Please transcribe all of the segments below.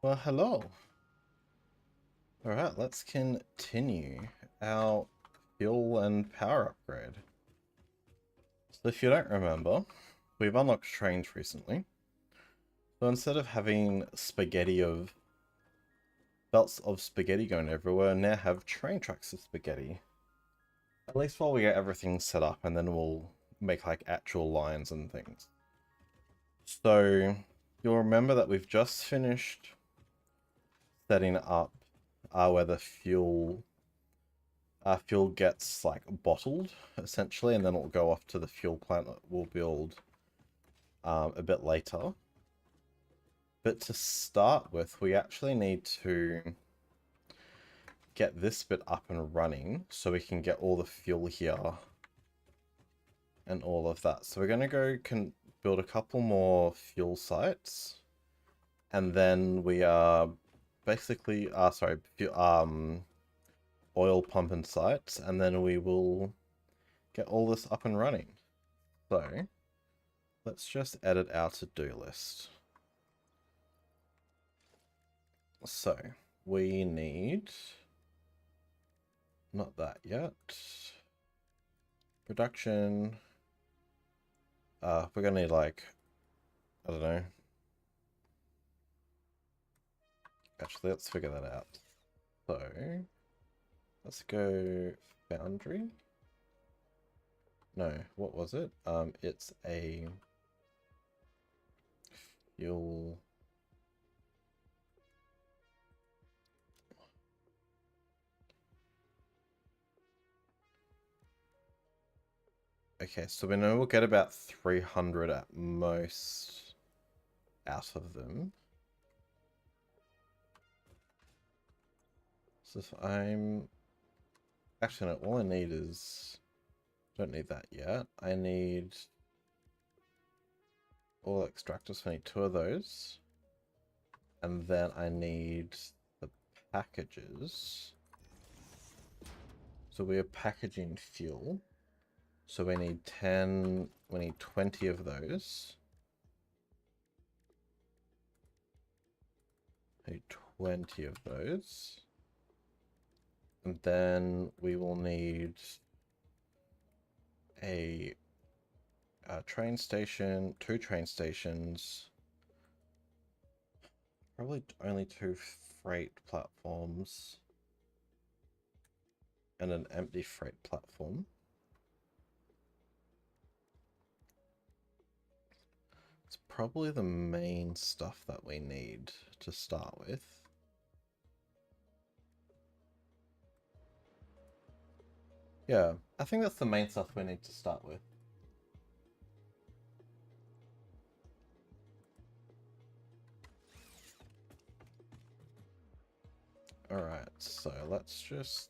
Well, hello. Alright, let's continue our fuel and power upgrade. So if you don't remember, we've unlocked trains recently. So instead of having belts of spaghetti going everywhere, now have train tracks of spaghetti. At least while we get everything set up, and then we'll make like actual lines and things. So you'll remember that we've just finished setting up where the fuel gets like bottled essentially, and then it'll go off to the fuel plant that we'll build a bit later. But to start with, we actually need to get this bit up and running so we can get all the fuel here and all of that. So we're going to build a couple more fuel sites, and then we are basically oil pumping sites, and then we will get all this up and running. So let's just edit our to-do list. So we need, not that yet, production. We're gonna need like, I don't know. Actually, let's figure that out. So let's go foundry. No, what was it? It's a fuel. Okay, so we know we'll get about 300 at most out of them. So if I'm... Actually, no, all I need is... Don't need that yet. I need... all extractors, so I need 2 of those. And then I need the packages. So we are packaging fuel. So we need 20 of those. I need 20 of those. And then we will need a train station, 2 train stations, probably only 2 freight platforms, and an empty freight platform. It's probably the main stuff that we need to start with. Yeah, I think that's the main stuff we need to start with. Alright, so let's just...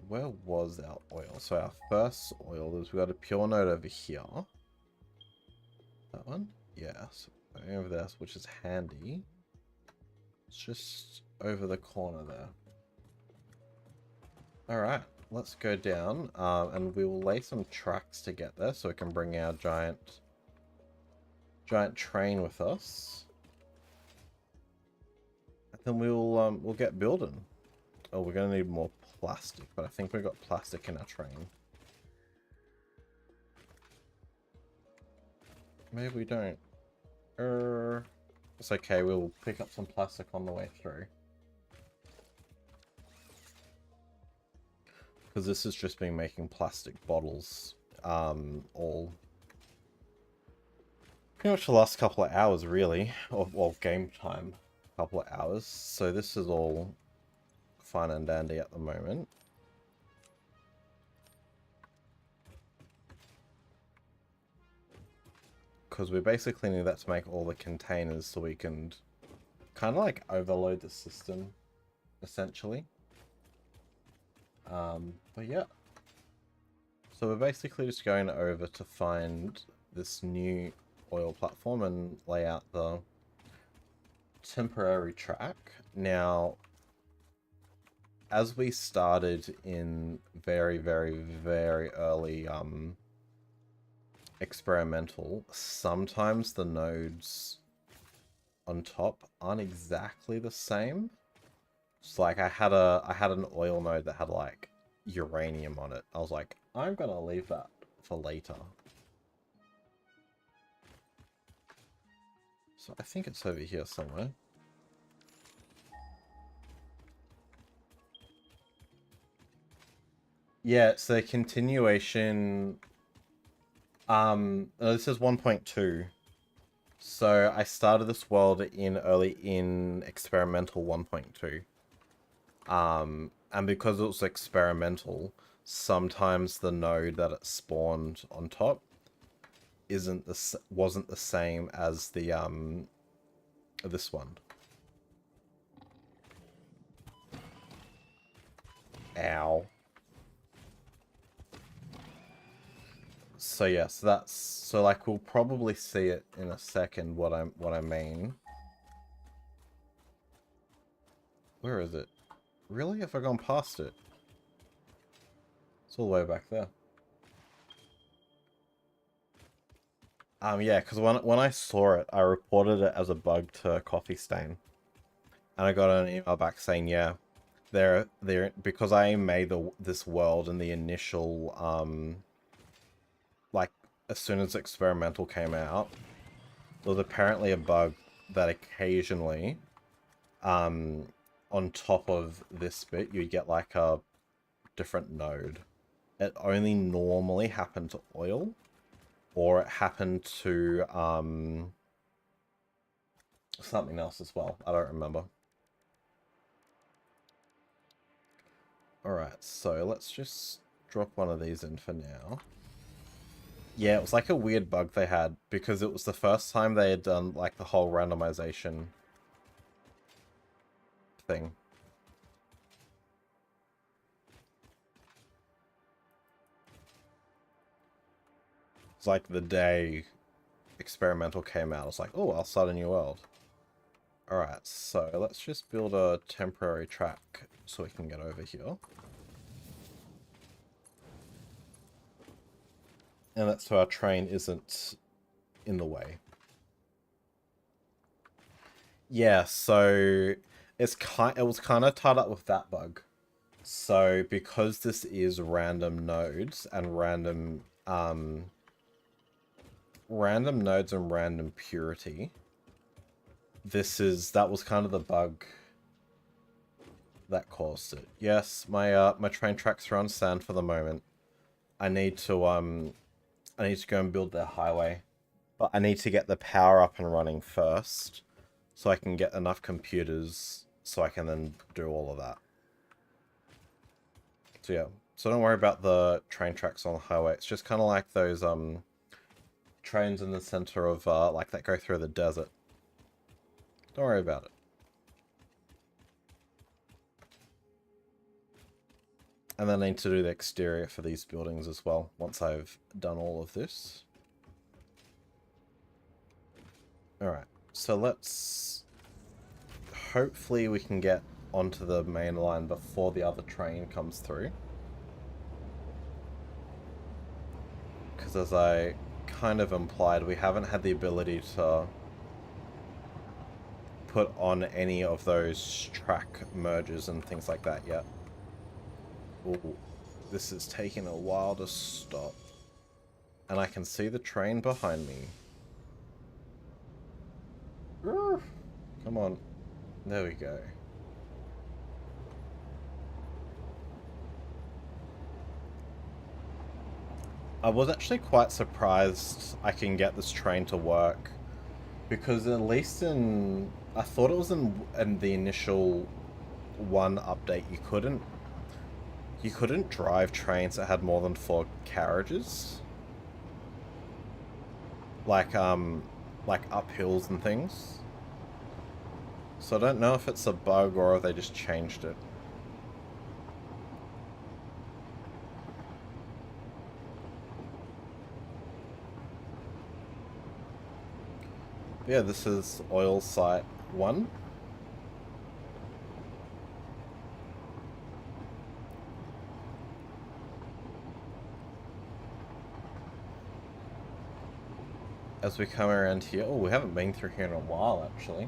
Where was our oil? So our first oil is we got a pure node over here. That one? Yeah, so over there, which is handy. It's just over the corner there. Alright, let's go down, and we will lay some tracks to get there so we can bring our giant train with us. And then we'll get building. Oh, we're gonna need more plastic, but I think we've got plastic in our train. Maybe we don't. It's okay, we'll pick up some plastic on the way through. Because this has just been making plastic bottles, all... pretty much the last couple of hours, really. Or game time, couple of hours. So this is all fine and dandy at the moment. Because we basically need that to make all the containers so we can kind of like overload the system, essentially. But yeah. So we're basically just going over to find this new oil platform and lay out the temporary track. Now, as we started in very, very, very early experimental, sometimes the nodes on top aren't exactly the same. It's like I had an oil node that had like uranium on it. I was like, I'm gonna leave that for later. So I think it's over here somewhere. Yeah, it's a continuation. This is 1.2. So I started this world in experimental 1.2. And because it was experimental, sometimes the node that it spawned on top wasn't the same as the this one. Ow. So yeah, so like we'll probably see it in a second what I mean. Where is it? Really? Have I gone past it? It's all the way back there. Yeah, because when I saw it, I reported it as a bug to Coffee Stain, and I got an email back saying, yeah, they're because I made this world in the initial like as soon as experimental came out, there was apparently a bug that occasionally on top of this bit you'd get like a different node. It only normally happened to oil, or it happened to something else as well. I don't remember. Alright, so let's just drop one of these in for now. Yeah, it was like a weird bug they had, because it was the first time they had done like the whole randomization thing. It's like the day experimental came out, I was like, oh, I'll start a new world. Alright, so let's just build a temporary track so we can get over here. And that's so our train isn't in the way. Yeah, so it was kind of tied up with that bug. So because this is random nodes and random nodes and random purity, that was kind of the bug that caused it. Yes, my train tracks are on sand for the moment. I need to go and build their highway. But I need to get the power up and running first, so I can get enough computers so I can then do all of that. So yeah, so don't worry about the train tracks on the highway. It's just kind of like those trains in the center of like that go through the desert. Don't worry about it. And then I need to do the exterior for these buildings as well, once I've done all of this. Alright, so let's... hopefully we can get onto the main line before the other train comes through. Because as I kind of implied, we haven't had the ability to put on any of those track mergers and things like that yet. Ooh, this is taking a while to stop. And I can see the train behind me. Come on. There we go. I was actually quite surprised I can get this train to work. Because at least I thought it was in the initial one update, you couldn't drive trains that had more than 4 carriages. Like up hills and things. So I don't know if it's a bug or if they just changed it. Yeah, this is oil site 1. as we come around here. Oh, we haven't been through here in a while, actually.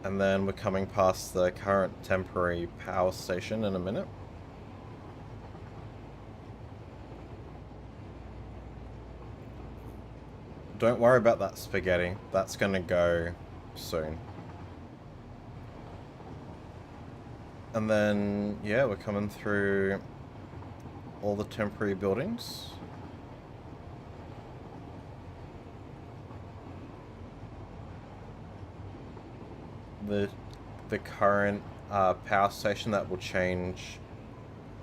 And then we're coming past the current temporary power station in a minute. Don't worry about that spaghetti. That's gonna go soon. And then, yeah, we're coming through all the temporary buildings. The current power station that will change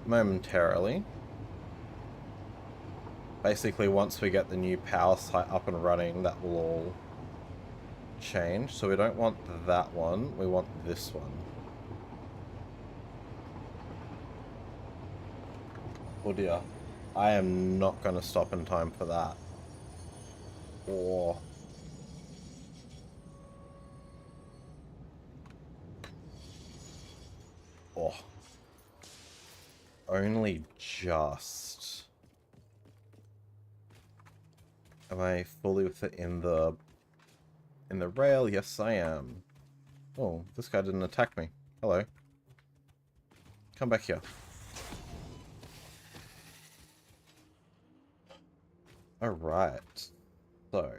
momentarily. Basically, once we get the new power site up and running, that will all change. So we don't want that one, we want this one. Oh dear. I am not going to stop in time for that. Or... oh. Only just. Am I fully with it in the rail? Yes, I am. Oh, this guy didn't attack me. Hello. Come back here. Alright. So.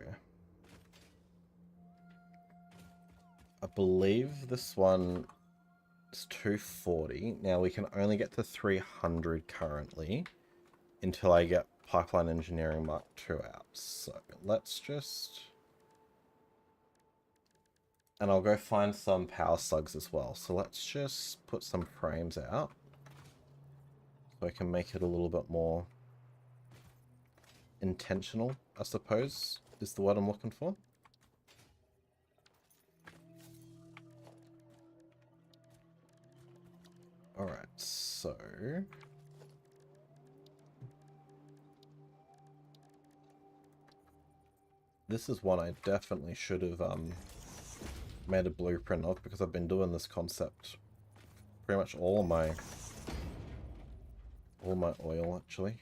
I believe this one is 240. Now we can only get to 300 currently until I get Pipeline Engineering Mark II out. So let's just... and I'll go find some power slugs as well. So let's just put some frames out so I can make it a little bit more intentional, I suppose, is the word I'm looking for. Alright, so... this is one I definitely should have made a blueprint of, because I've been doing this concept pretty much all my oil, actually.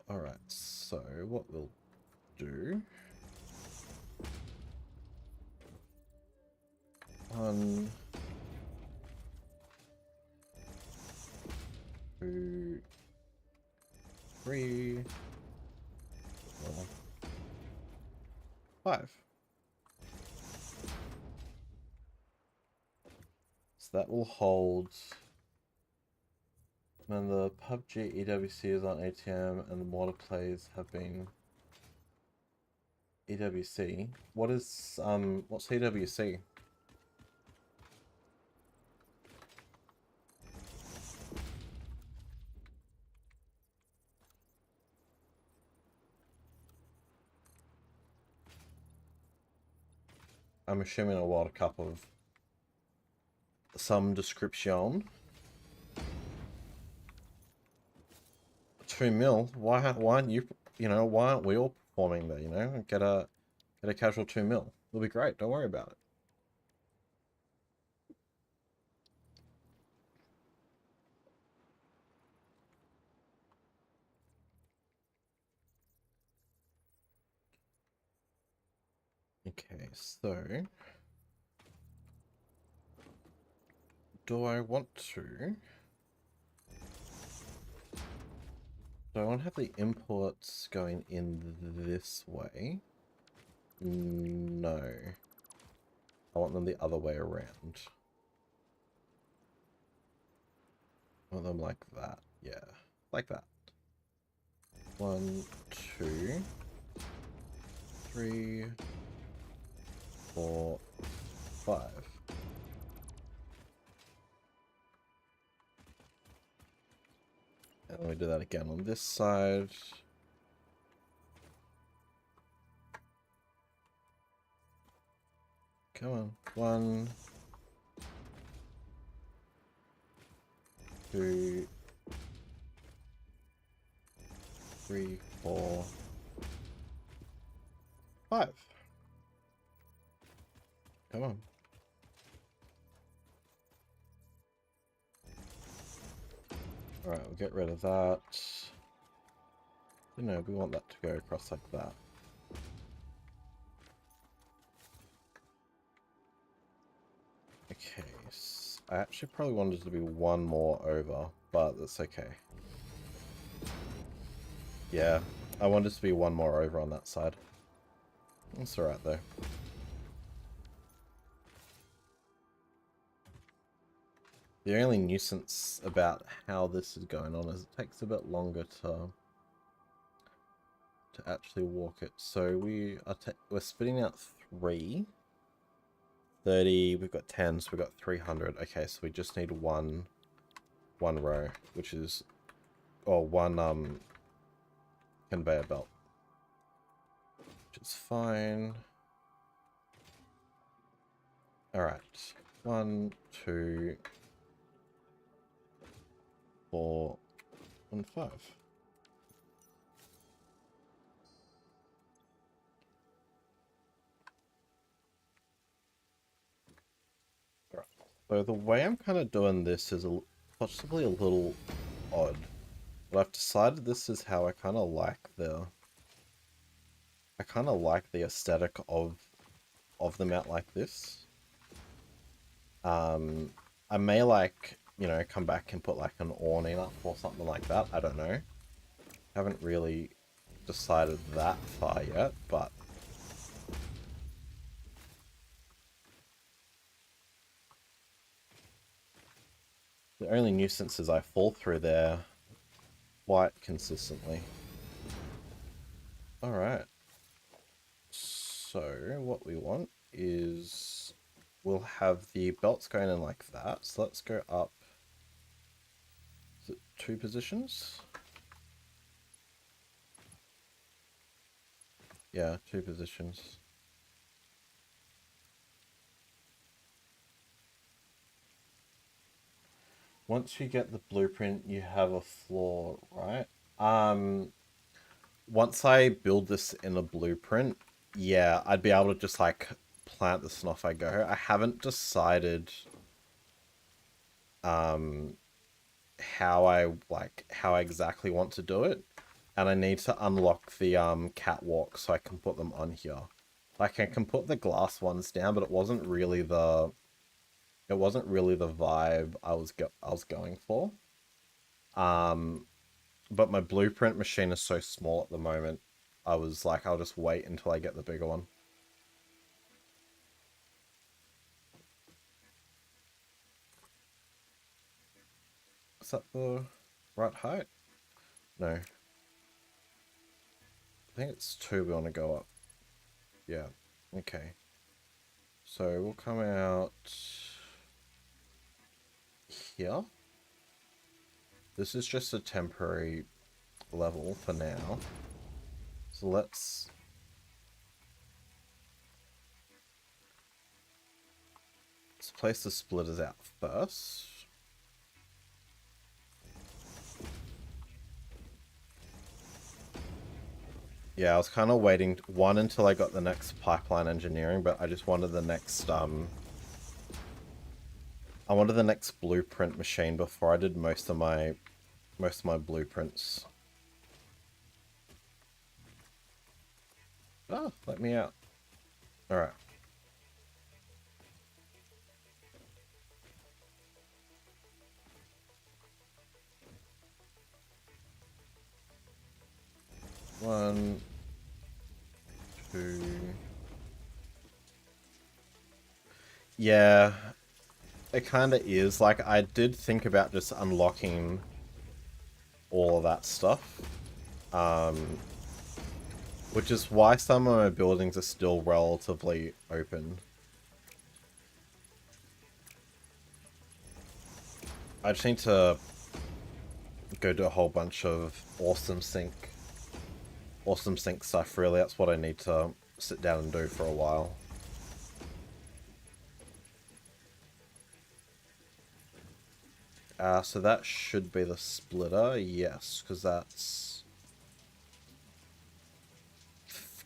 Alright, so what we'll do... 1, 2, 3, 4, 5. So that will hold. And the PUBG EWC is on ATM, and the water plays have been EWC. What is what's EWC? I'm assuming a World Cup of some description. 2 mil? Why aren't you, why aren't we all performing there, Get a casual 2 mil. It'll be great, don't worry about it. Okay, so... do I want to... do I want to have the imports going in this way? No. I want them the other way around. I want them like that. Yeah, like that. 1, 2, 3, 4, 5. And we do that again on this side. Come on. 1, 2, 3, 4, 5. Come on. Alright, we'll get rid of that. You know, we want that to go across like that. Okay, so I actually probably wanted to be one more over, but that's okay. Yeah, I wanted to be one more over on that side. That's alright though. The only nuisance about how this is going on is it takes a bit longer to actually walk it. So we're spitting out 3. 30, we've got 10, so we've got 300. Okay, so we just need one row, which is, or one conveyor belt, which is fine. All right, 1, 2, 4, and 5. All right. So the way I'm kind of doing this is possibly a little odd, but I've decided this is how I kind of like the aesthetic of them out like this. I may you know, come back and put like an awning up or something like that. I don't know. Haven't really decided that far yet, but the only nuisance is I fall through there quite consistently. Alright. So what we want is we'll have the belts going in like that. So let's go up, is it 2 positions? Yeah, 2 positions. Once you get the blueprint, you have a floor, right? Once I build this in a blueprint, yeah, I'd be able to just like plant this and off I go. I haven't decided how I exactly want to do it. And I need to unlock the catwalk so I can put them on here. Like I can put the glass ones down, but it wasn't really the vibe I was going for. But my blueprint machine is so small at the moment. I was like, I'll just wait until I get the bigger one. Is that the right height? No. I think it's 2 we want to go up. Yeah. Okay. So we'll come out here. This is just a temporary level for now. So let's place the splitters out first. Yeah, I was kind of waiting until I got the next pipeline engineering, but I just wanted the next I wanted the next blueprint machine before I did most of my blueprints. Oh, let me out. All right. One, 2. Yeah, it kind of is. Like, I did think about just unlocking all of that stuff. Which is why some of my buildings are still relatively open. I just need to go do a whole bunch of awesome sync stuff, really. That's what I need to sit down and do for a while. So that should be the splitter, yes, because that's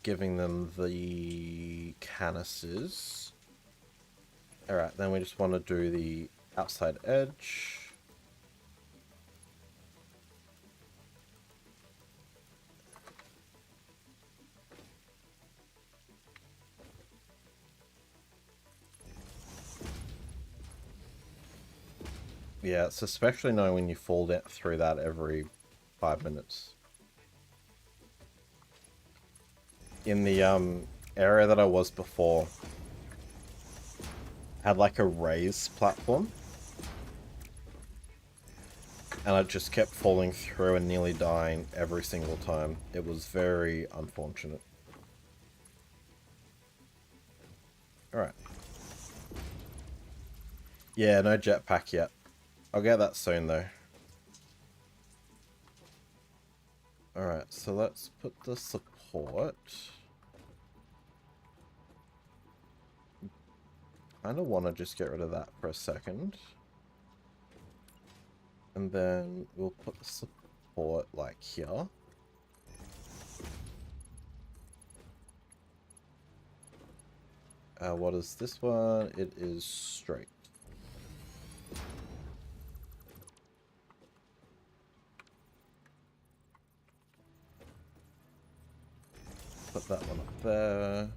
giving them the canisters. Alright, then we just want to do the outside edge. Yeah, it's especially annoying when you fall down through that every 5 minutes. In the area that I was before, had like a raised platform, and I just kept falling through and nearly dying every single time. It was very unfortunate. Alright. Yeah, no jetpack yet. I'll get that soon though. Alright, so let's put the support. I don't want to just get rid of that for a second. And then we'll put the support like here. What is this one? It is straight. Put that one up there.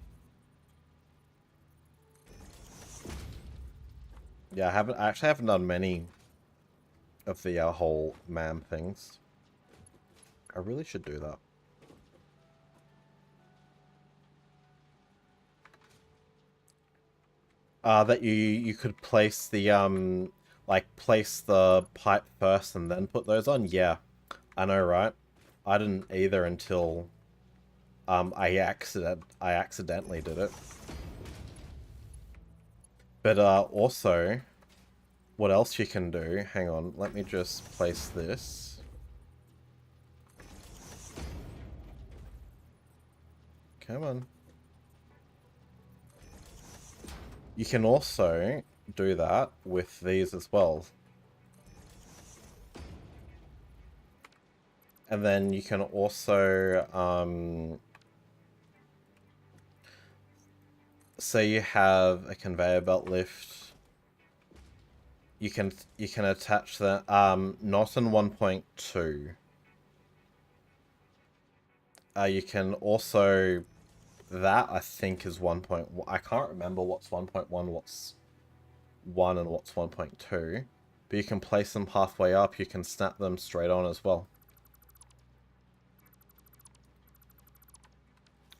Yeah, I actually haven't done many of the whole MAM things. I really should do that. That you could place the like place the pipe first and then put those on. Yeah, I know, right? I didn't either until I accidentally did it. But also, what else you can do? Hang on, let me just place this. Come on. You can also do that with these as well. And then you can also, say you have a conveyor belt lift. You can attach that, not in 1.2. You can also, that I think is 1.1. I can't remember what's 1.1, what's 1 and what's 1.2. But you can place them halfway up, you can snap them straight on as well.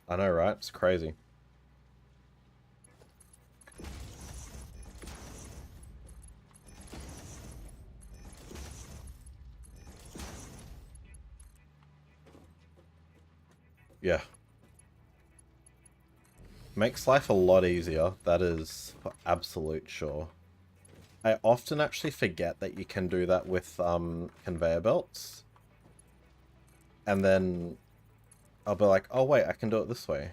I know, right? It's crazy. Yeah. Makes life a lot easier, that is for absolute sure. I often actually forget that you can do that with conveyor belts. And then I'll be like, oh wait, I can do it this way.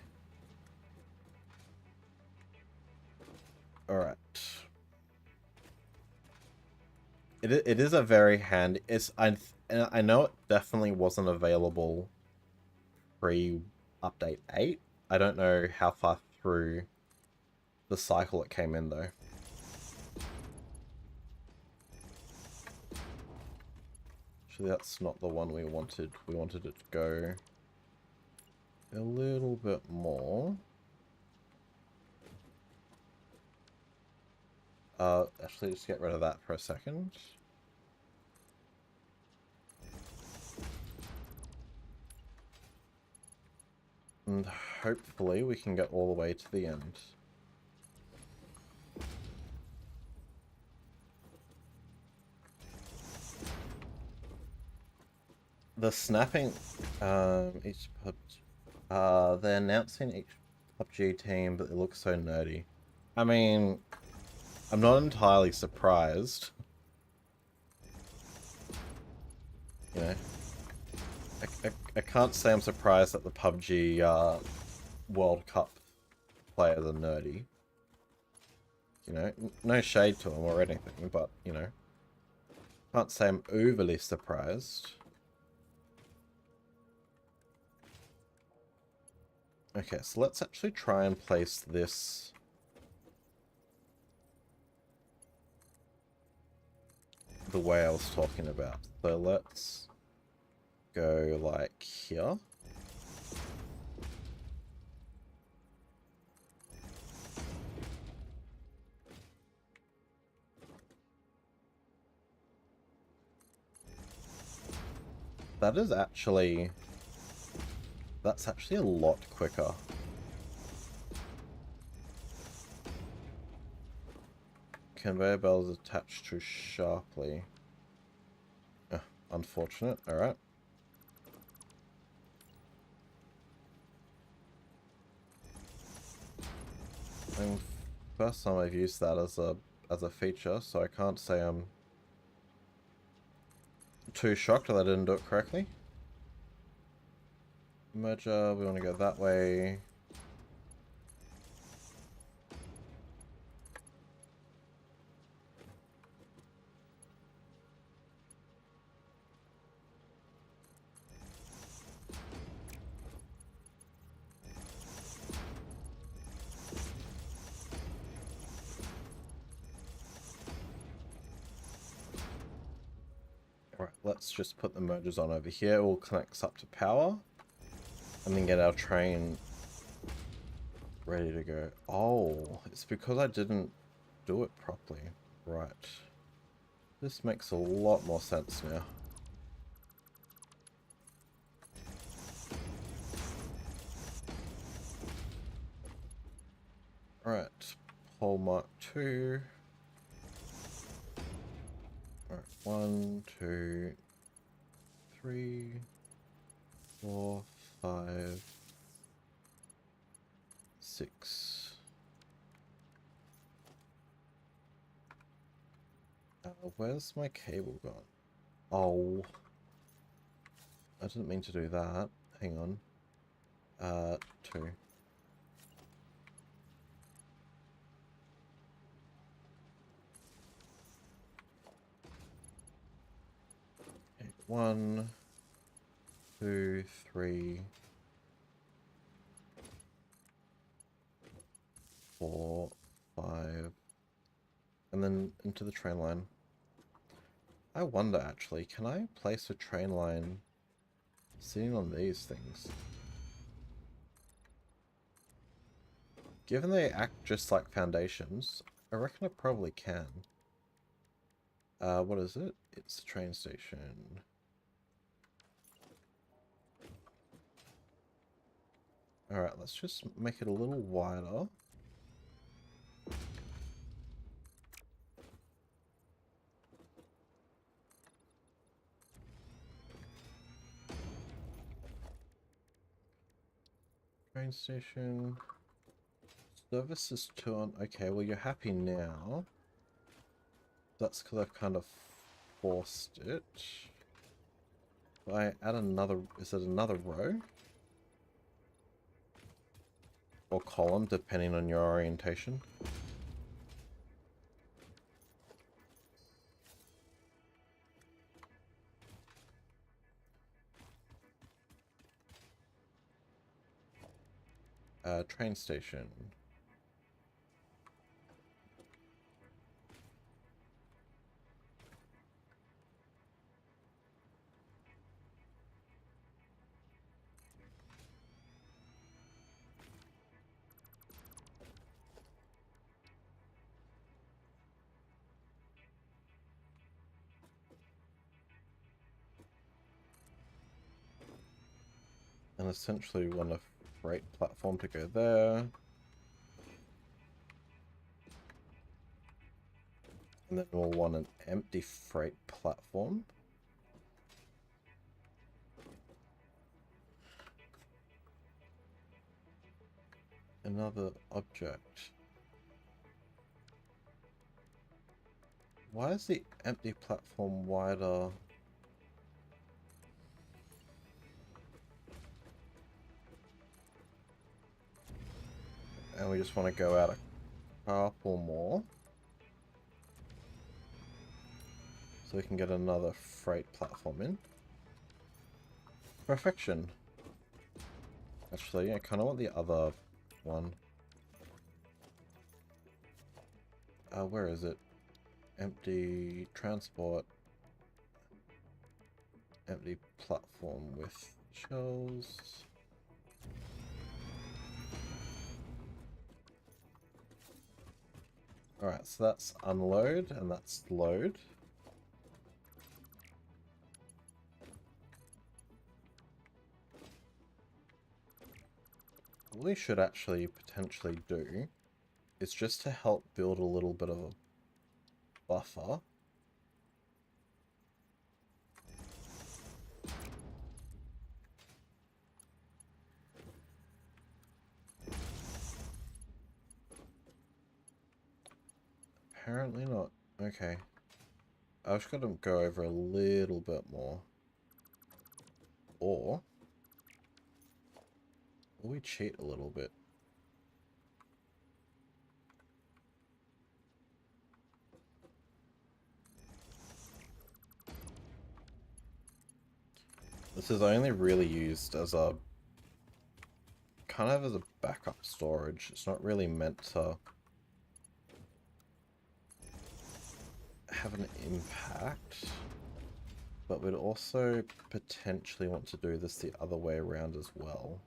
Alright. It is a very handy... I know it definitely wasn't available pre-update 8. I don't know how far through the cycle it came in though. Actually, that's not the one we wanted. We wanted it to go a little bit more. Actually, just get rid of that for a second. And hopefully we can get all the way to the end. The snapping, each PUBG, they're announcing each PUBG team, but it looks so nerdy. I mean, I'm not entirely surprised. You know, I can't say I'm surprised that the PUBG World Cup players are nerdy. You know, no shade to them or anything, but, you know, can't say I'm overly surprised. Okay, so let's actually try and place this the way I was talking about. So let's go like here. That is actually... That's actually a lot quicker. Conveyor belt is attached too sharply. Unfortunate. Alright. And first time I've used that as a feature, so I can't say I'm too shocked that I didn't do it correctly. Merger, we want to go that way. Alright, let's just put the mergers on over here. It will connect us up to power. And then get our train ready to go. Oh, it's because I didn't do it properly. Right. This makes a lot more sense now. Alright, pole mark 2. Alright, 1, 2, 3, 4, 5, 6. Where's my cable gone? Oh. I didn't mean to do that. Hang on. 2. Okay, 1, 2, 3, 4, 5, and then into the train line. I wonder actually, can I place a train line sitting on these things? Given they act just like foundations, I reckon I probably can. What is it? It's a train station. Alright, let's just make it a little wider. Train station. Service is 2 on. Okay, well you're happy now. That's because I've kind of forced it. If I add another, is it another row? Or column, depending on your orientation. Train station. And essentially we want a freight platform to go there. And then we'll want an empty freight platform. Another object. Why is the empty platform wider? And we just want to go out a couple more. So we can get another freight platform in. Perfection. Actually, I kind of want the other one. Where is it? Empty transport. Empty platform with shells. Alright, so that's unload and that's load. What we should actually potentially do is just to help build a little bit of a buffer. Apparently not. Okay. I just gotta go over a little bit more. Or we cheat a little bit. This is only really used as a kind of as a backup storage. It's not really meant to have an impact, but we'd also potentially want to do this the other way around as well.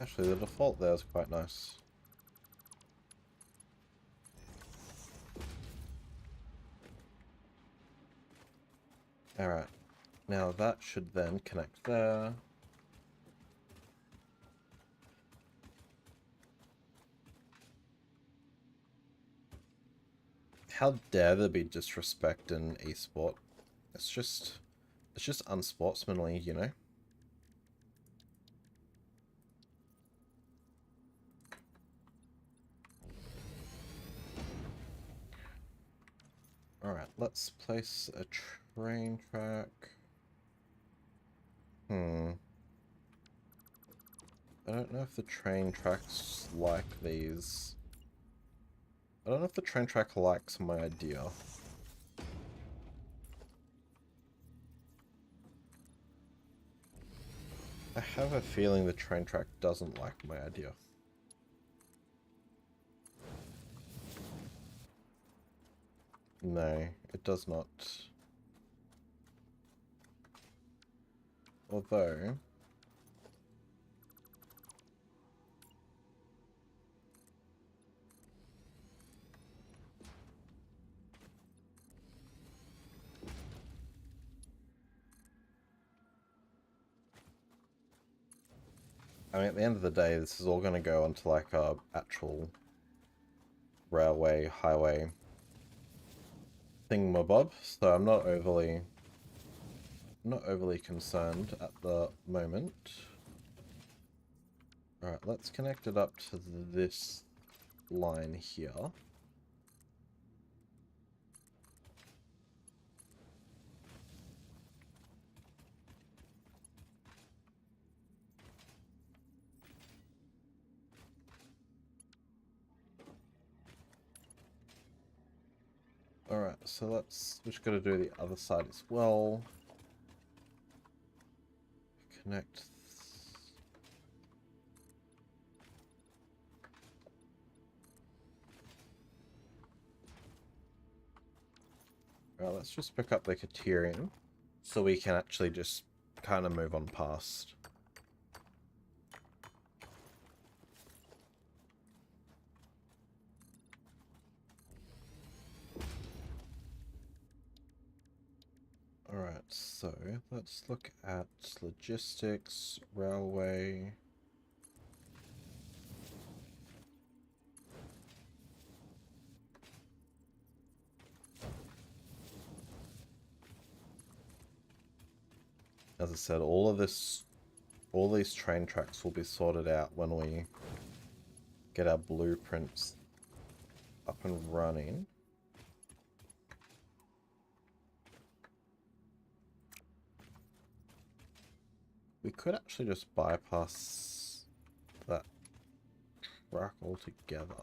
Actually, the default there is quite nice. Alright, now that should then connect there. How dare there be disrespect in esport? It's just unsportsmanly, you know? Alright, let's place a train track. I don't know if the train tracks like these. I don't know if the train track likes my idea. I have a feeling the train track doesn't like my idea. No, it does not. Although... I mean, at the end of the day, this is all going to go onto like a actual railway, highway thingamabob, so I'm not overly concerned at the moment. Alright, let's connect it up to this line here. Alright, so we just gotta do the other side as well. Connect. Alright, let's just pick up the Katerian so we can actually just kind of move on past. Alright, so let's look at logistics, railway. As I said, all these train tracks will be sorted out when we get our blueprints up and running. We could actually just bypass that track altogether.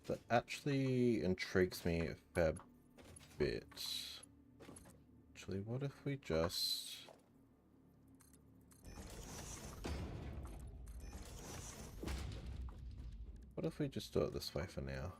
That actually intrigues me a fair bit. Actually, what if we just... What if we just do it this way for now?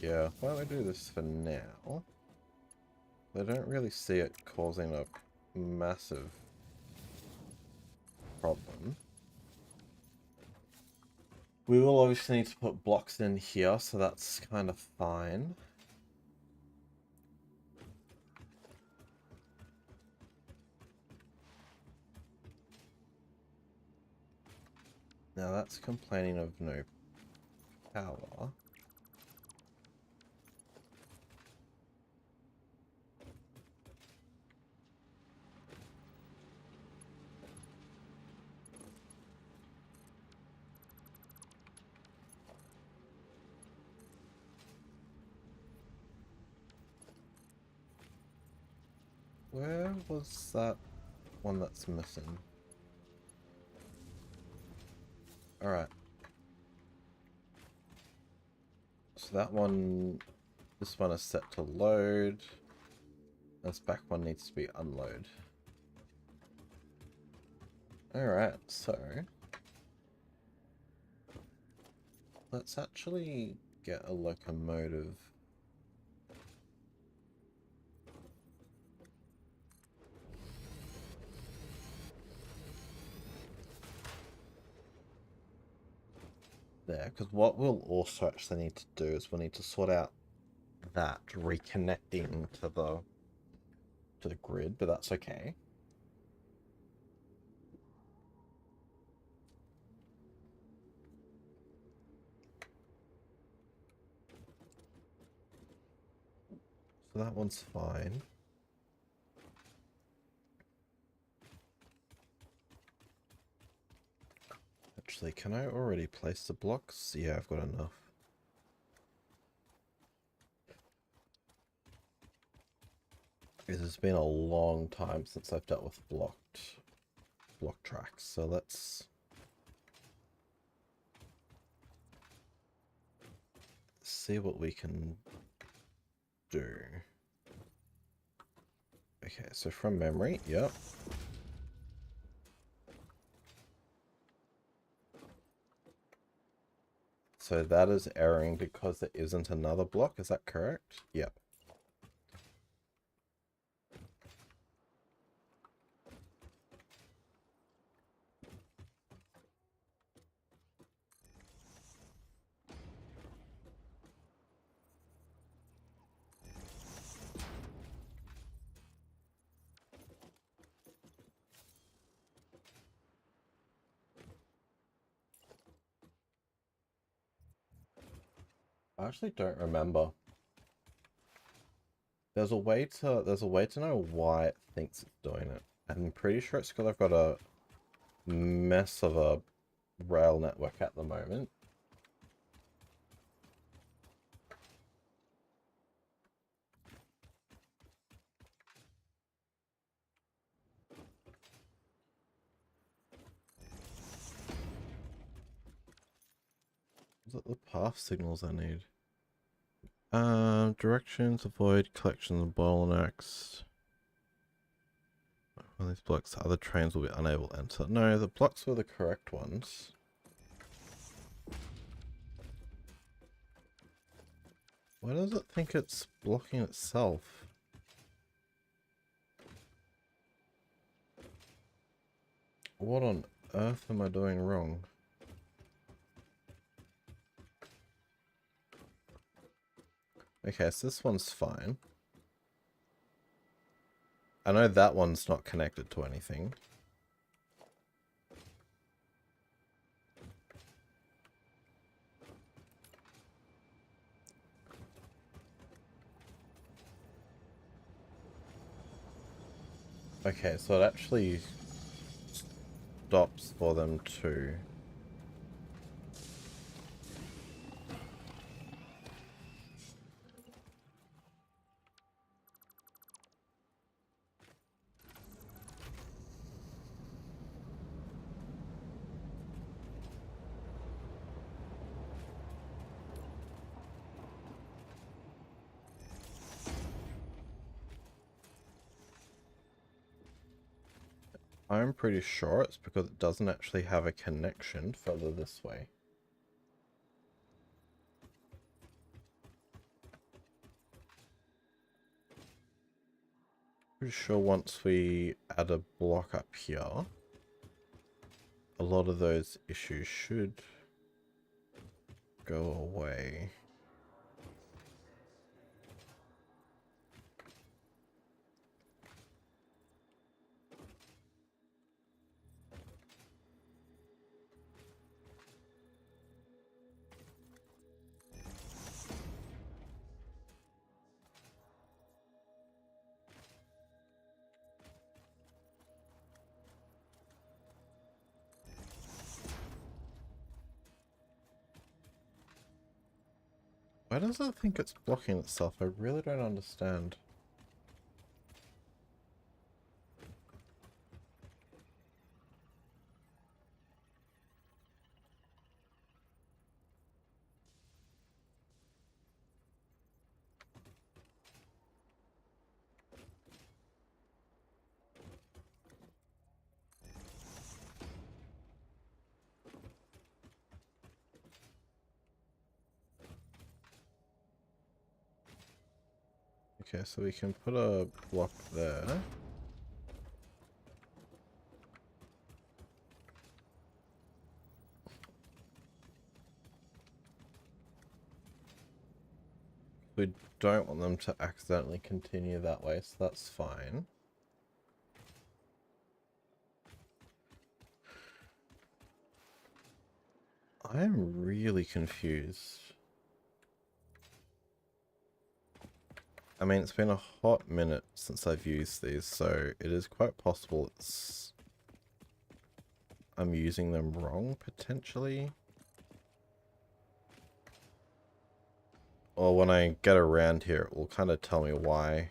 Yeah, why don't we do this for now? I don't really see it causing a massive problem. We will obviously need to put blocks in here, so that's kind of fine. Now that's complaining of no power. Where was that one that's missing? Alright. So that one, this one is set to load. This back one needs to be unload. Alright, so let's actually get a locomotive. There, because what we'll also actually need to do is we'll need to sort out that reconnecting to the grid, but that's okay. So that one's fine. Actually, can I already place the blocks? Yeah, I've got enough. It has been a long time since I've dealt with block tracks, so let's see what we can do. Okay, so from memory, yep. So that is erroring because there isn't another block, is that correct? Yep. I actually don't remember. There's a way to know why it thinks it's doing it. I'm pretty sure it's because I've got a mess of a rail network at the moment. Is it the path signals I need? Directions, avoid collections and bottlenecks. When these blocks, other trains will be unable to enter. No, the blocks were the correct ones. Why does it think it's blocking itself? What on earth am I doing wrong? Okay, so this one's fine. I know that one's not connected to anything. Okay, so it actually stops for them too. I'm pretty sure it's because it doesn't actually have a connection further this way. Pretty sure once we add a block up here, a lot of those issues should go away. Why does it think it's blocking itself? I really don't understand. Okay, so we can put a block there. We don't want them to accidentally continue that way, so that's fine. I am really confused. I mean, it's been a hot minute since I've used these, so it is quite possible I'm using them wrong, potentially. Or when I get around here, it will kind of tell me why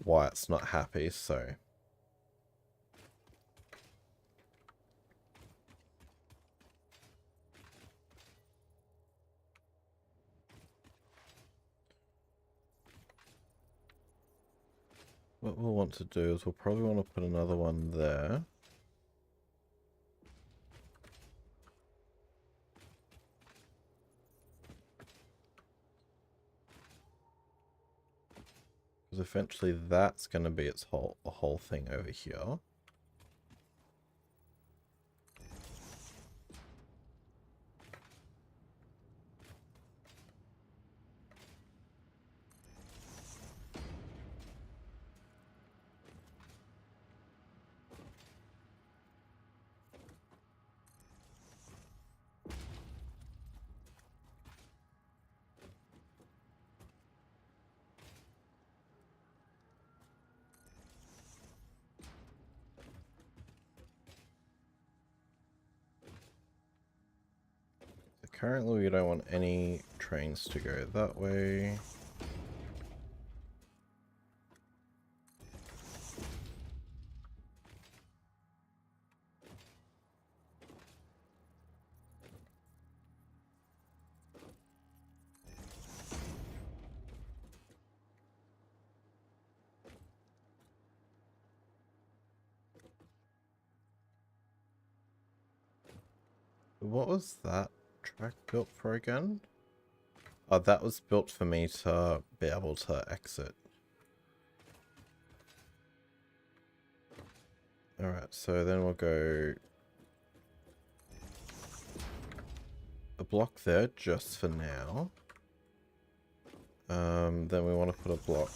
it's not happy, so... What we'll want to do is we'll probably want to put another one there. Because eventually that's going to be its whole thing over here. Currently, we don't want any trains to go that way. What was that track built for again? Oh, that was built for me to be able to exit. Alright, so then we'll go a block there just for now. Then we want to put a block.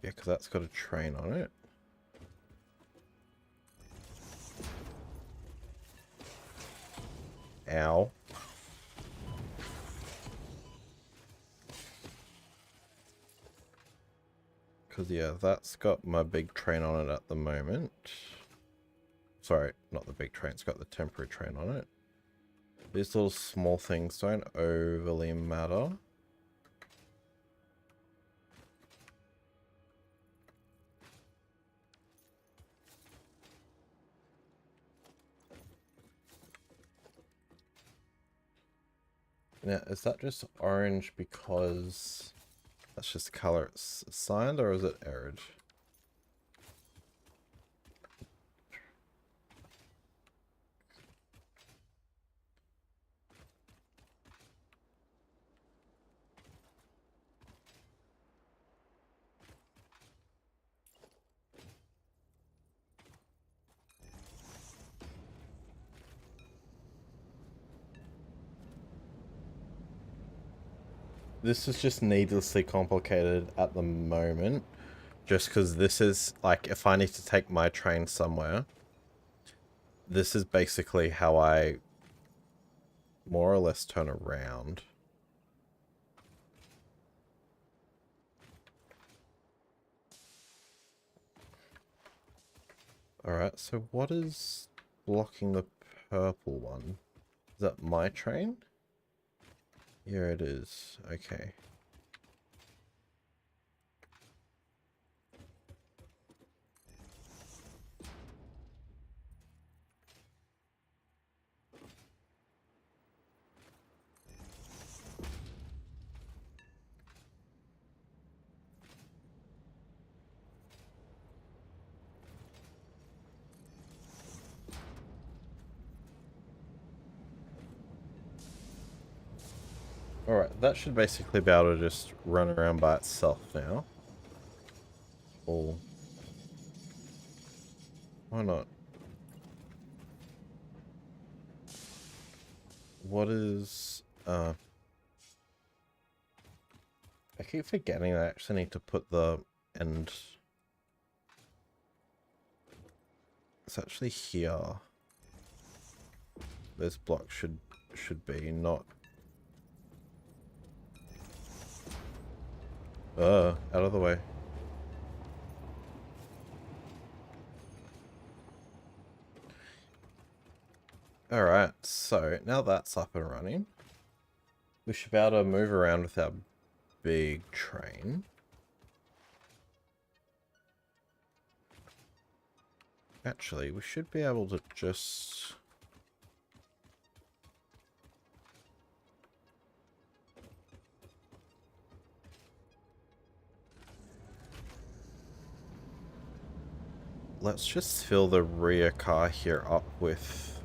Yeah, because that's got a train on it. Ow. Because, yeah, that's got my big train on it at the moment. Sorry, not the big train. It's got the temporary train on it. These little small things don't overly matter. Now, is that just orange because that's just the color it's assigned, or is it arid? This is just needlessly complicated at the moment. Just because this is, like, if I need to take my train somewhere, this is basically how I more or less turn around. Alright, so what is blocking the purple one? Is that my train? Here it is. Okay. Alright, that should basically be able to just run around by itself now. Or... why not? What is... I keep forgetting I actually need to put the end... it's actually here. This block should be, not... out of the way. Alright, so now that's up and running, we should be able to move around with our big train. Actually, we should be able to just... let's just fill the rear car here up with...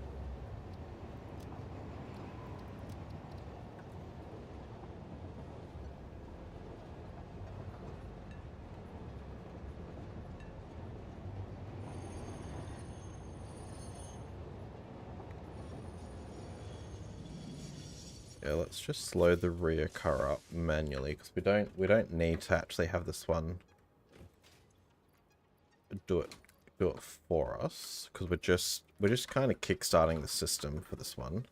yeah, let's just load the rear car up manually, because we don't need to actually have this one do it for us, because we're just kind of kickstarting the system for this one.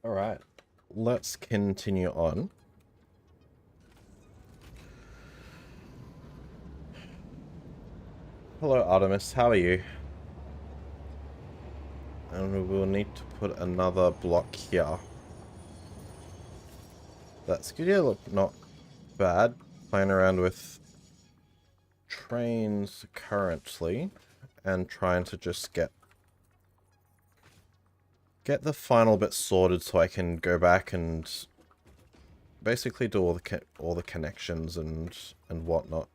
Alright, let's continue on. Hello Artemis, how are you? And we'll need to put another block here. That's good. Yeah, look, not bad. Playing around with trains currently and trying to just get the final bit sorted so I can go back and basically do all the connections and whatnot.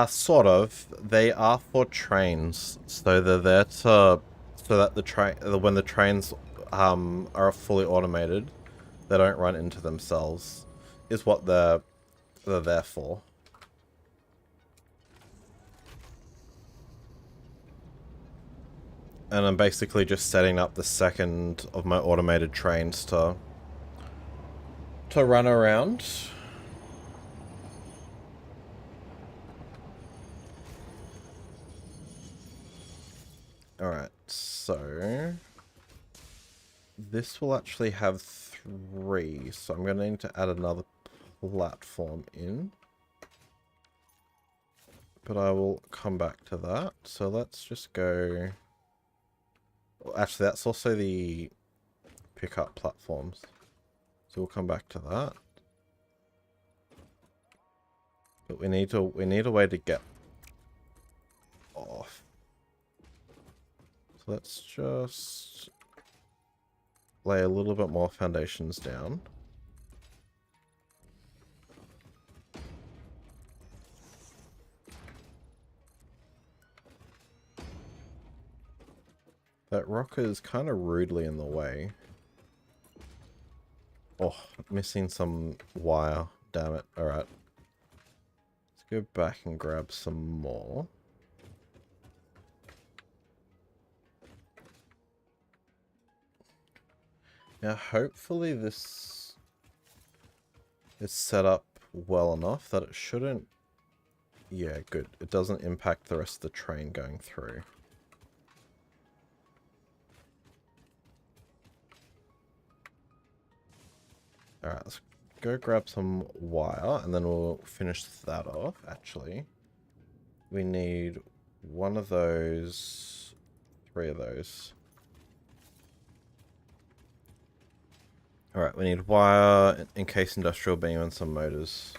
Sort of. They are for trains, so they're there to, so that when the trains are fully automated, they don't run into themselves, is what they're there for. And I'm basically just setting up the second of my automated trains to run around. Alright, so this will actually have 3, so I'm going to need to add another platform in. But I will come back to that. So let's just go... well, actually, that's also the pickup platforms. So we'll come back to that. But we need a way to get off. So let's just lay a little bit more foundations down. That rock is kind of rudely in the way. Oh, missing some wire. Damn it. Alright. Let's go back and grab some more. Now, hopefully this is set up well enough that it shouldn't... Yeah, good. It doesn't impact the rest of the train going through. Alright, let's go grab some wire, and then we'll finish that off, actually. We need one of those, 3 of those. Alright, we need wire, encased industrial beam, and some motors.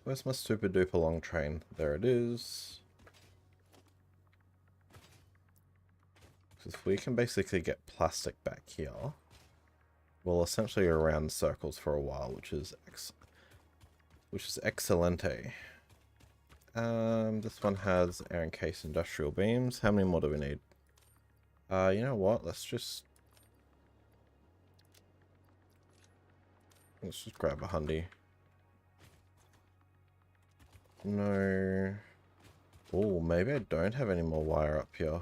Where's my super duper long train? There it is. Because we can basically get plastic back here. We'll essentially go around circles for a while, which is excelente. This one has air encased industrial beams. How many more do we need? You know what? Let's just grab a hundy. No. Oh, maybe I don't have any more wire up here.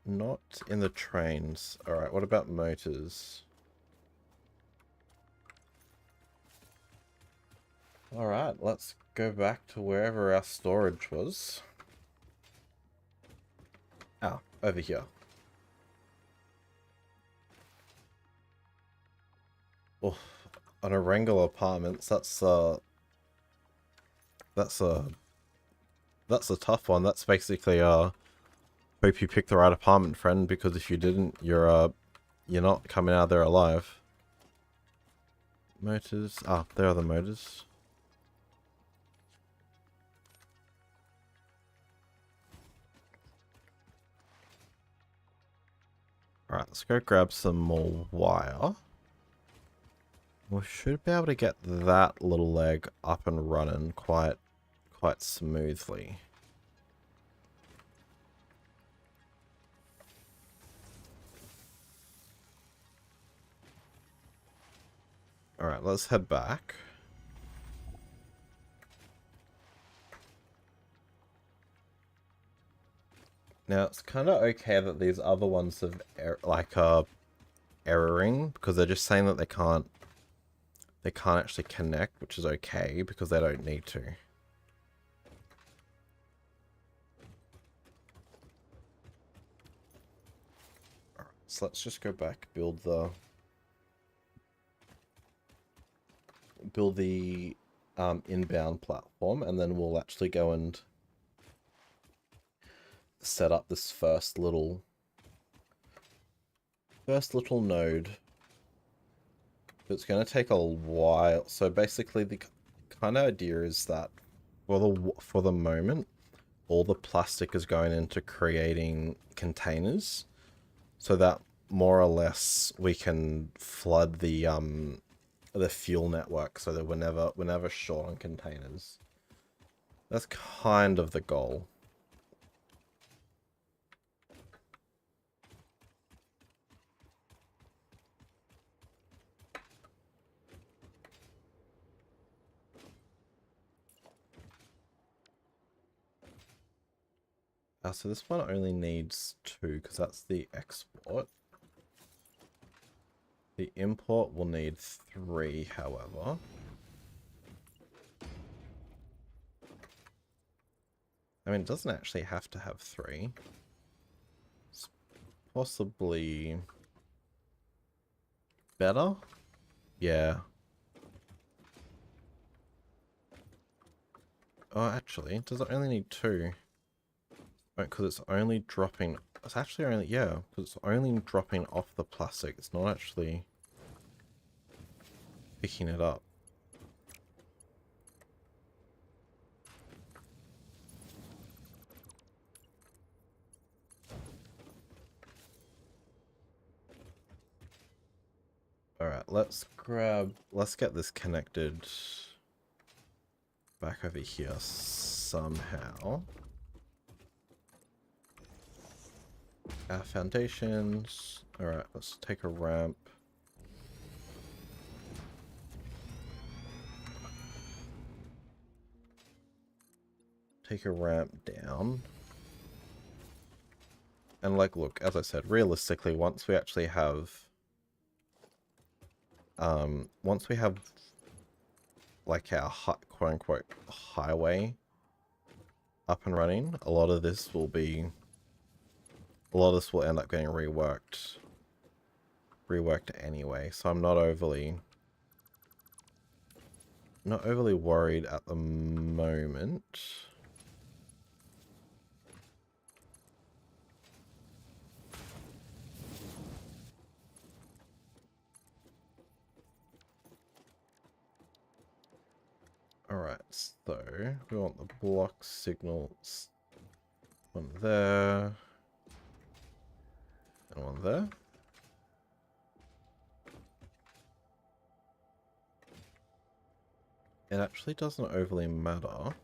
Not in the trains. Alright, what about motors? Alright, let's go back to wherever our storage was. Ah, over here. Oh, on a Wrangler Apartments, that's a tough one. That's basically hope you picked the right apartment, friend, because if you didn't, you're not coming out there alive. Motors. Ah, there are the motors. Alright, let's go grab some more wire. We should be able to get that little leg up and running quite smoothly. Alright, let's head back. Now, it's kind of okay that these other ones have, erroring, because they're just saying that they can't actually connect, which is okay, because they don't need to. Alright, so let's just go back, build the inbound platform, and then we'll actually go and set up this first little node. It's going to take a while. So basically the kind of idea is that for the moment, all the plastic is going into creating containers so that more or less we can flood the fuel network so that we're never short on containers. That's kind of the goal. So this one only needs 2 because that's the export. The import will need 3, however. I mean, it doesn't actually have to have 3. It's possibly better? Yeah. Oh, actually, does it only need 2? Because it's only dropping... It's actually only... Yeah, because it's only dropping off the plastic. It's not actually picking it up. Alright, let's get this connected back over here somehow. Our foundations. Alright, let's take a ramp. Take a ramp down. And like, look, as I said, realistically, once we actually have like our quote-unquote highway up and running, a lot of this will end up getting reworked anyway, so I'm not overly worried at the moment. Alright, so we want the block signals. One there. And one there. It actually doesn't overly matter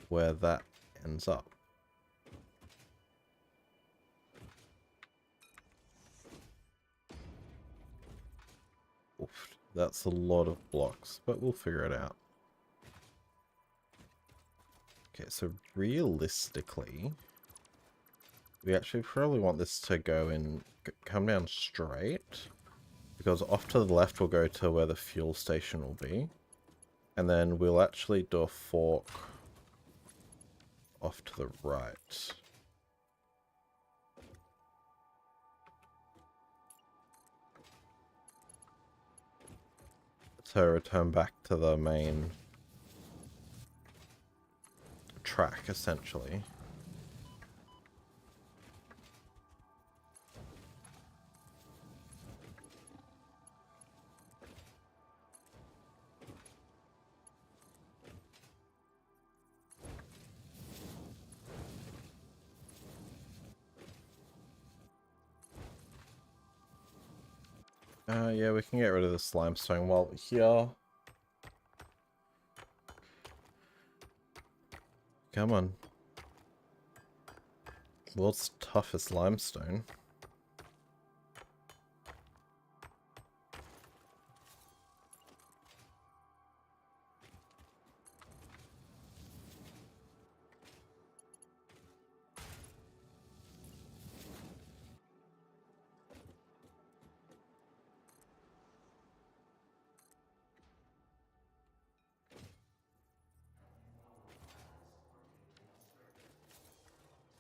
where that ends up. Oof, that's a lot of blocks, but we'll figure it out. Okay, so realistically, we actually probably want this to come down straight, because off to the left we'll go to where the fuel station will be, and then we'll actually do a fork off to the right. To return back to the main track, essentially. Yeah, we can get rid of this limestone while we're here. Come on. World's toughest limestone.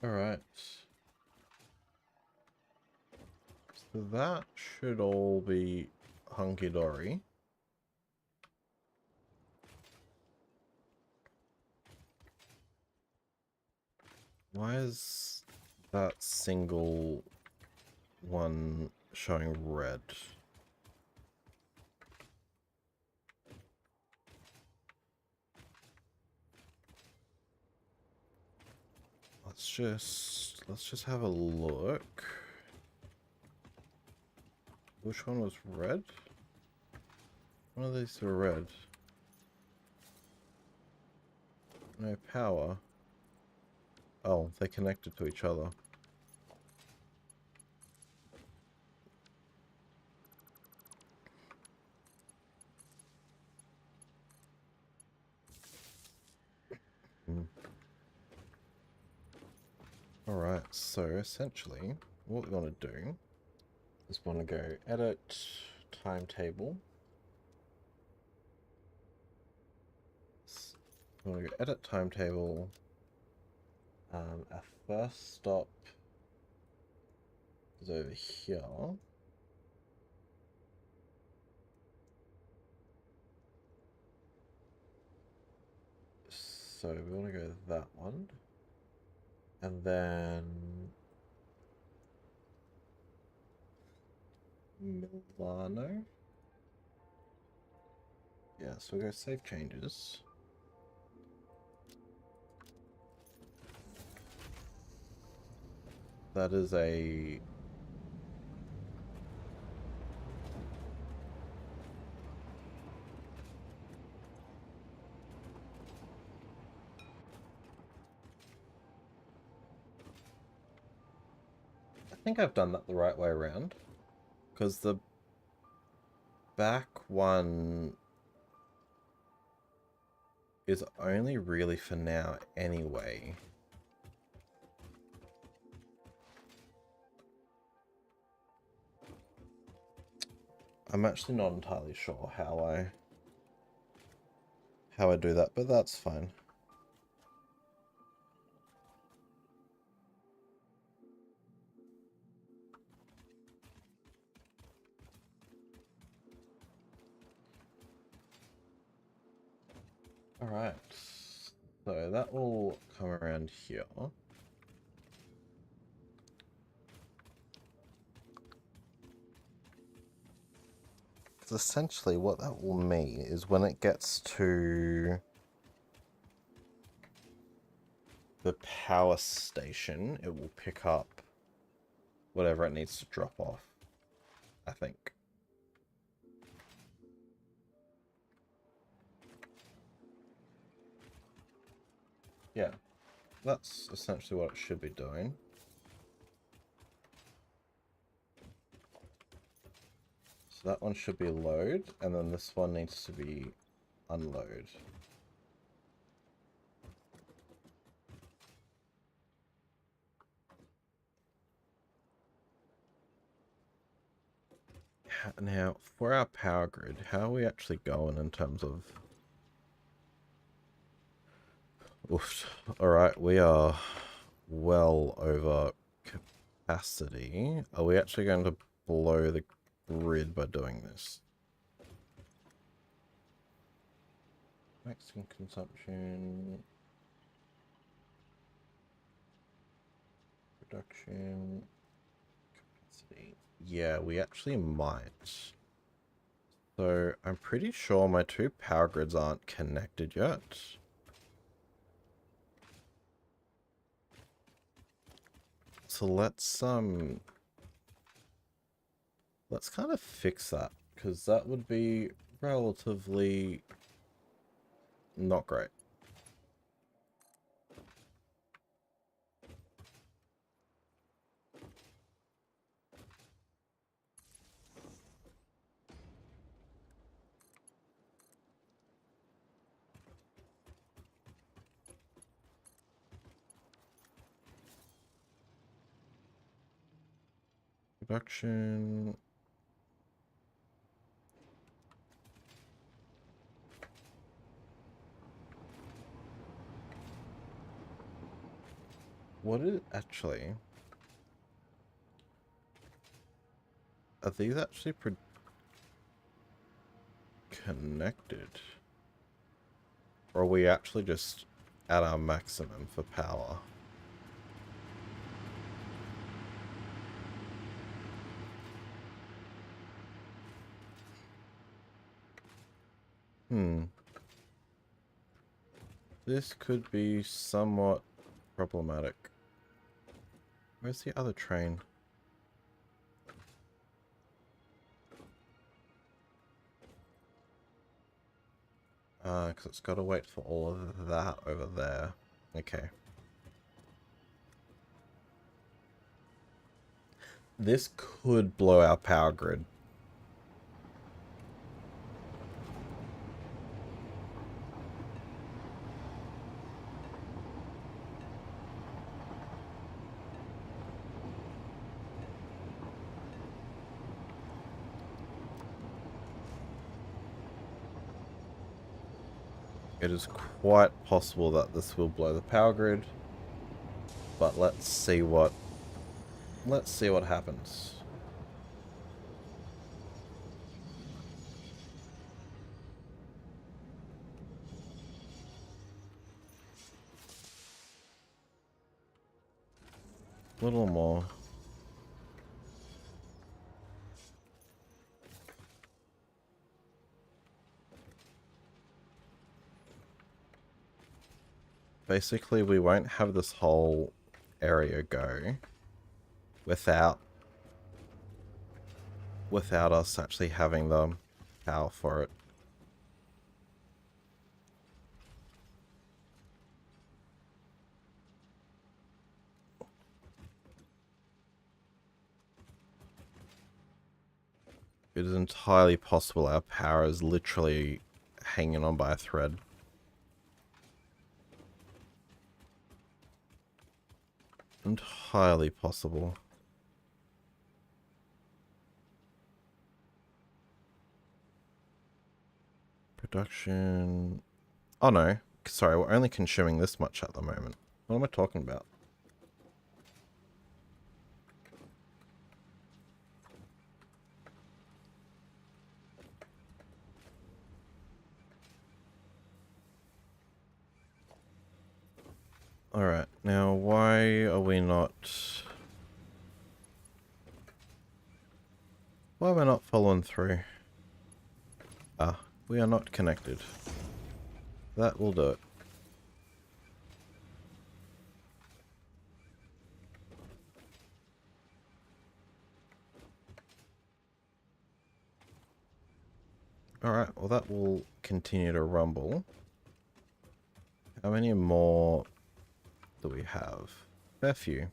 Alright. So that should all be hunky-dory. Why is that single one showing red? Let's just have a look. Which one was red? One of these are red. No power. Oh, they're connected to each other. Alright, so essentially, what we want to do is we want to go edit timetable. We want to go edit timetable. Our first stop is over here. So we want to go that one. And then Milano. Yeah, so we'll go save changes. That is a... I think I've done that the right way around. Because the back one is only really for now anyway. I'm actually not entirely sure how I do that, but that's fine. Alright, so that will come around here. Because essentially what that will mean is when it gets to the power station, it will pick up whatever it needs to drop off, I think. Yeah, that's essentially what it should be doing. So that one should be load, and then this one needs to be unload. Now, for our power grid, how are we actually going in terms of... Oof. Alright, we are well over capacity. Are we actually going to blow the grid by doing this? Maximum consumption... Production... Capacity... Yeah, we actually might. So, I'm pretty sure my two power grids aren't connected yet. So let's kind of fix that, because that would be relatively not great. Production. What is actually? Are these actually connected? Or are we actually just at our maximum for power? This could be somewhat problematic. Where's the other train? Because it's got to wait for all of that over there. Okay. This could blow our power grid. It is quite possible that this will blow the power grid, but let's see what happens. A little more. Basically, we won't have this whole area go. without us actually having the power for it. It is entirely possible our power is literally hanging on by a thread. Entirely possible. Production... Oh no, sorry, we're only consuming this much at the moment. What am I talking about? Alright, now why are we not... Why are we not following through? Ah, we are not connected. That will do it. Alright, well that will continue to rumble. How many more do we have? Fair few.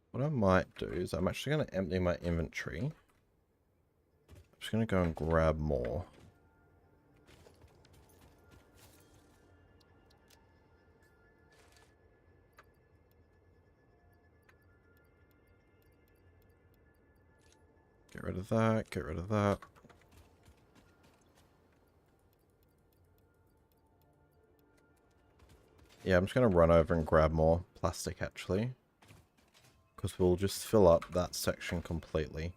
What I might do is I'm actually going to empty my inventory. I'm just going to go and grab more. Get rid of that, get rid of that. Yeah, I'm just going to run over and grab more plastic actually. Because we'll just fill up that section completely.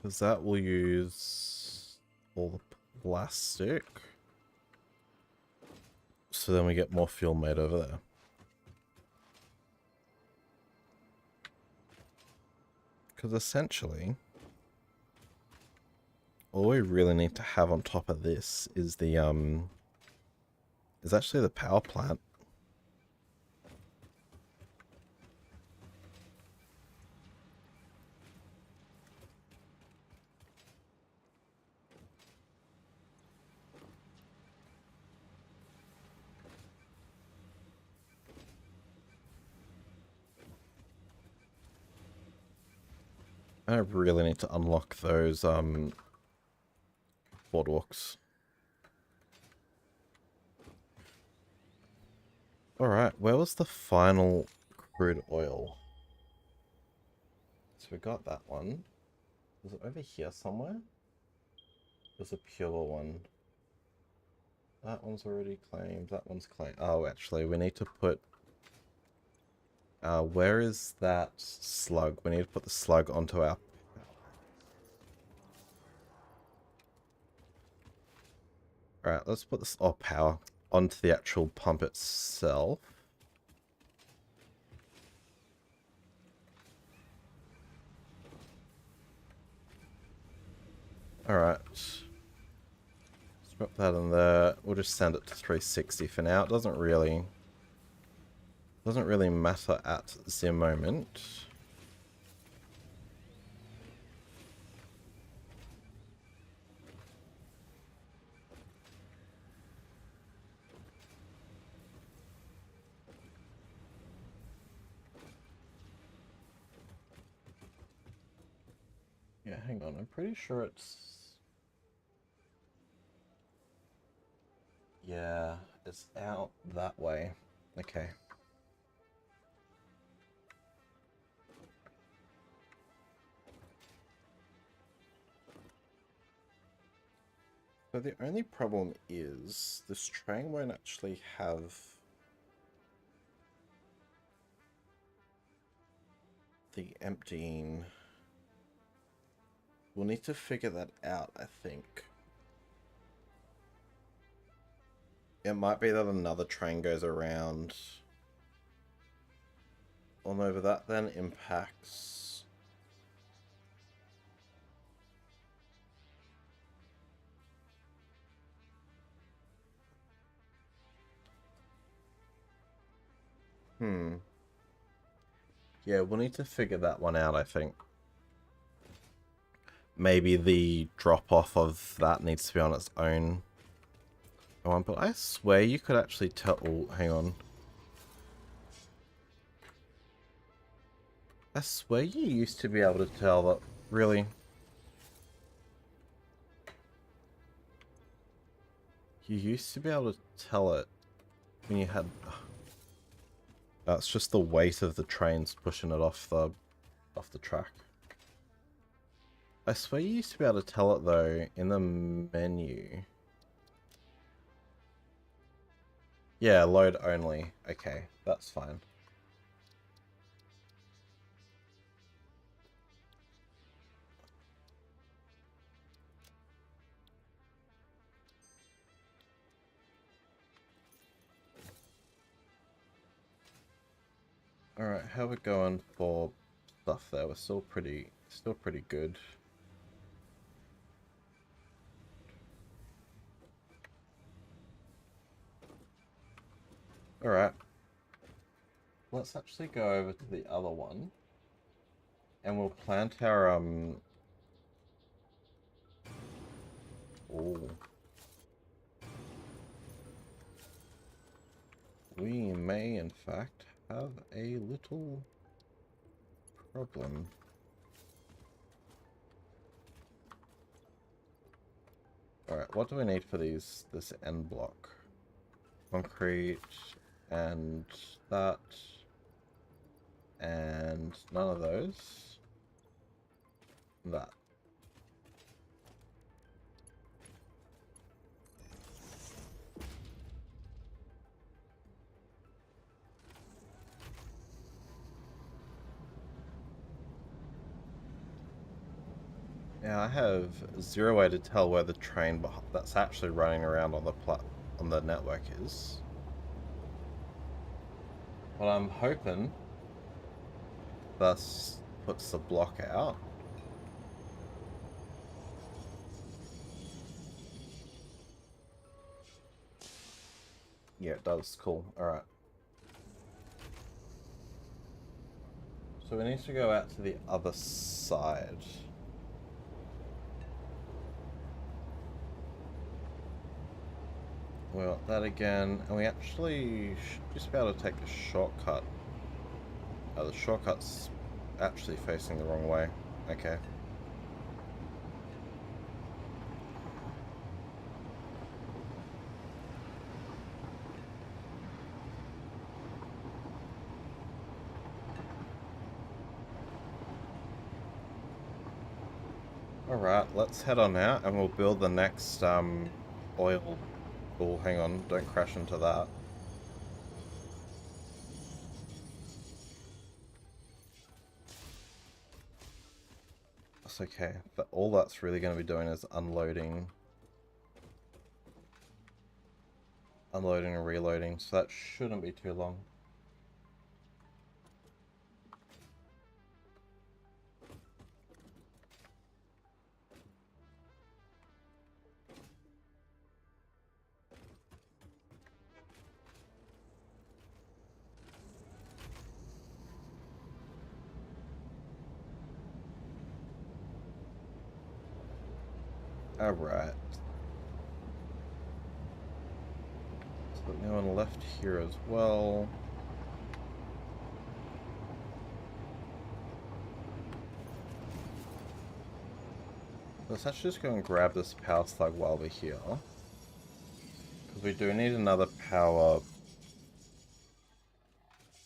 Because that will use all the plastic. So then we get more fuel made over there. Because essentially, all we really need to have on top of this is the, is actually the power plant. I really need to unlock those, boardwalks. Alright, where was the final crude oil? So we got that one. Was it over here somewhere? There's a pure one. That one's already claimed, that one's claimed. Oh, actually, we need to put... where is that slug? We need to put the slug onto our... Alright, let's put this... Oh, power. Onto the actual pump itself. Alright. Let's drop that in there. We'll just send it to 360 for now. It doesn't really matter at the moment. Yeah, hang on. I'm pretty sure it's... Yeah, it's out that way. Okay. So the only problem is this train won't actually have the emptying We'll need to figure that out, I think. It might be that another train goes around. Well, no, but that then impacts... Yeah, we'll need to figure that one out, I think. Maybe the drop-off of that needs to be on its own one, but I swear you could actually tell... Oh, hang on. I swear you used to be able to tell that... Really? You used to be able to tell it when you had... That's just the weight of the trains pushing it off the track. I swear you used to be able to tell it though in the menu. Yeah, load only. Okay, that's fine. Alright, how we going for stuff there? We're still pretty good. Alright. Let's actually go over to the other one. And we'll plant our Ooh. We may in fact have a little problem. Alright, what do we need for this end block? Concrete and that. And none of those. That. Yeah, I have zero way to tell where the train that's actually running around on the network is. But I'm hoping this puts the block out. Yeah, it does. Cool. Alright. So we need to go out to the other side. Well, that again, and we actually should just be able to take a shortcut. Oh, the shortcut's actually facing the wrong way. Okay. Alright, let's head on out and we'll build the next oil. Oh, hang on, don't crash into that. That's okay, but all that's really going to be doing is unloading and reloading, so that shouldn't be too long. Alright. So put new one left here as well. Let's actually just go and grab this power slug while we're here. Because we do need another power.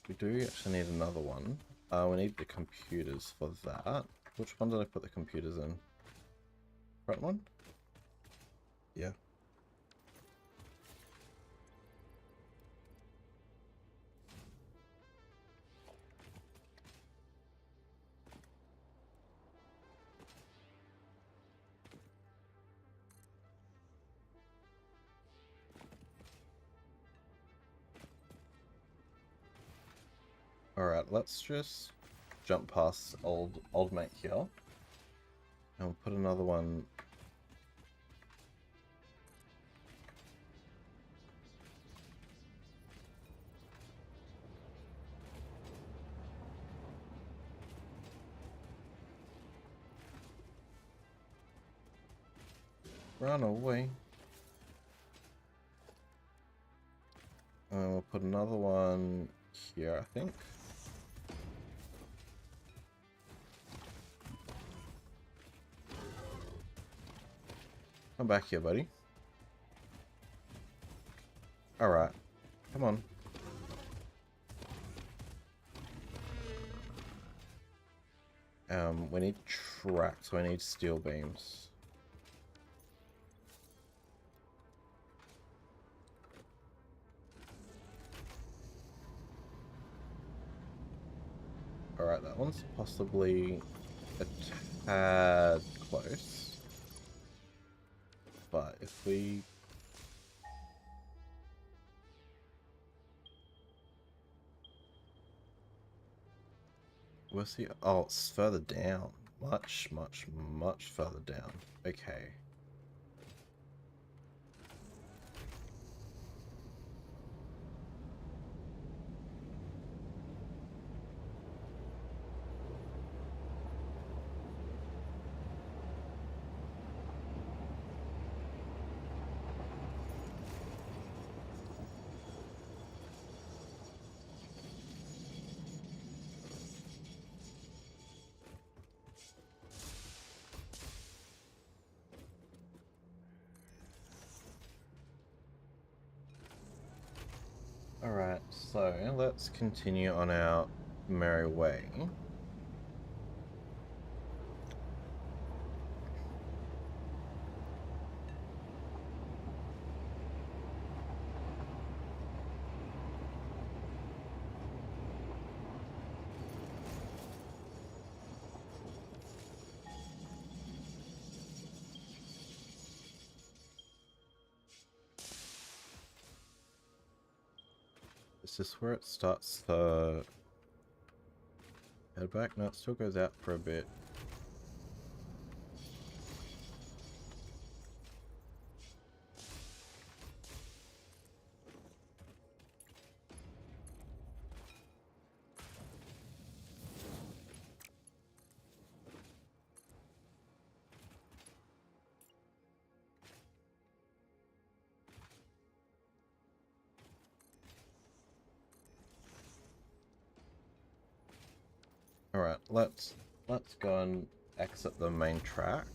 We do actually need another one. We need the computers for that. Which one did I put the computers in? Front one? Yeah. Alright, let's just jump past old mate here. And we'll put another one. Run away. And we'll put another one here, I think. Come back here, buddy. Alright. Come on. We need tracks, so I need steel beams. Alright, that one's possibly a tad close. But if we... Where's the... Oh, it's further down. Much further down. Okay. Alright, so let's continue on our merry way. Is this where it starts to head back? No, it still goes out for a bit. Alright, let's go and exit the main track.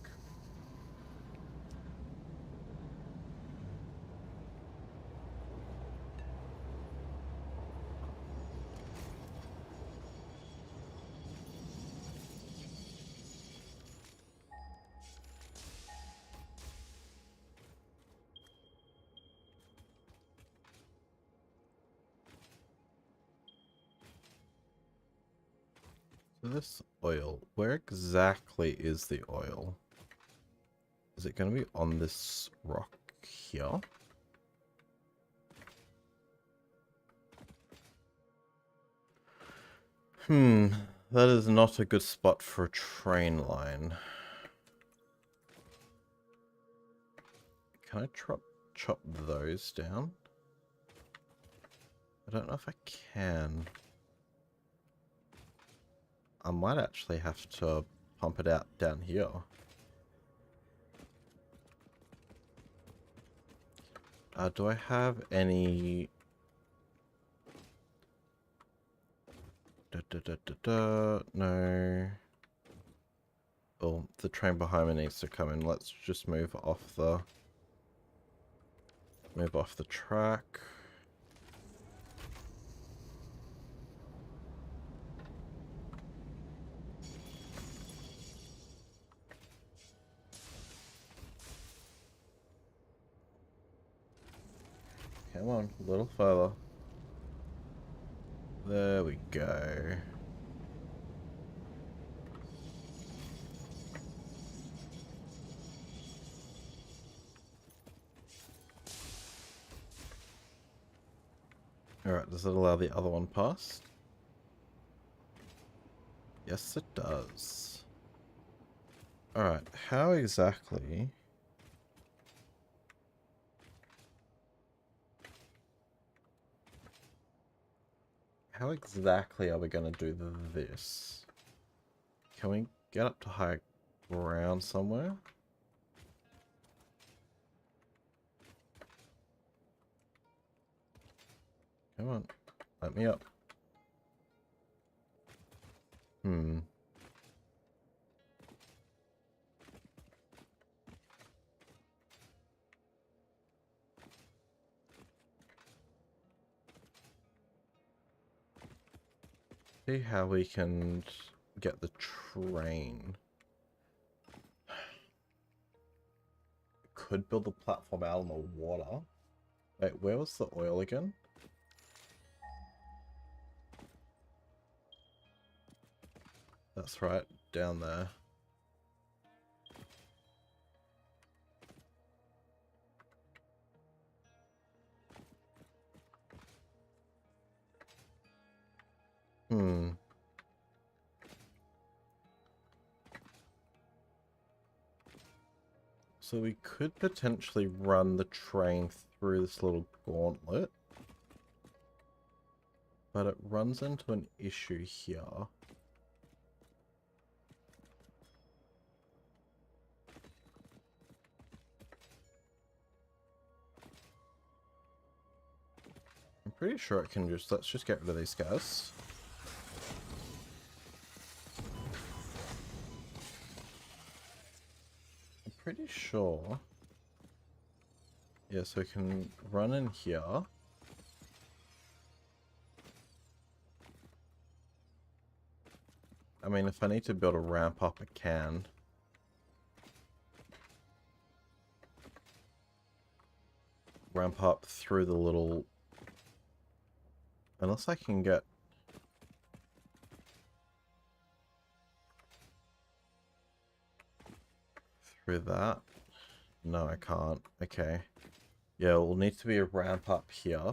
So this oil, where exactly is the oil? Is it going to be on this rock here? That is not a good spot for a train line. Can I chop those down? I don't know if I can. I might actually have to pump it out down here. Do I have any... No. Oh, the train behind me needs to come in. Let's just move off the track. Come on, a little further. There we go. Alright, does it allow the other one past? Yes, it does. Alright, how exactly... How exactly are we going to do this? Can we get up to high ground somewhere? Come on, let me up. See how we can get the train. Could build the platform out on the water. Wait, where was the oil again? That's right, down there. So we could potentially run the train through this little gauntlet. But it runs into an issue here. I'm pretty sure it can just... Let's just get rid of these guys. I'm pretty sure... Yeah, so we can run in here. I mean, if I need to build a ramp up, I can. Ramp up through the little... Unless I can get... through that. No, I can't. Okay. Yeah, we'll need to be a ramp up here.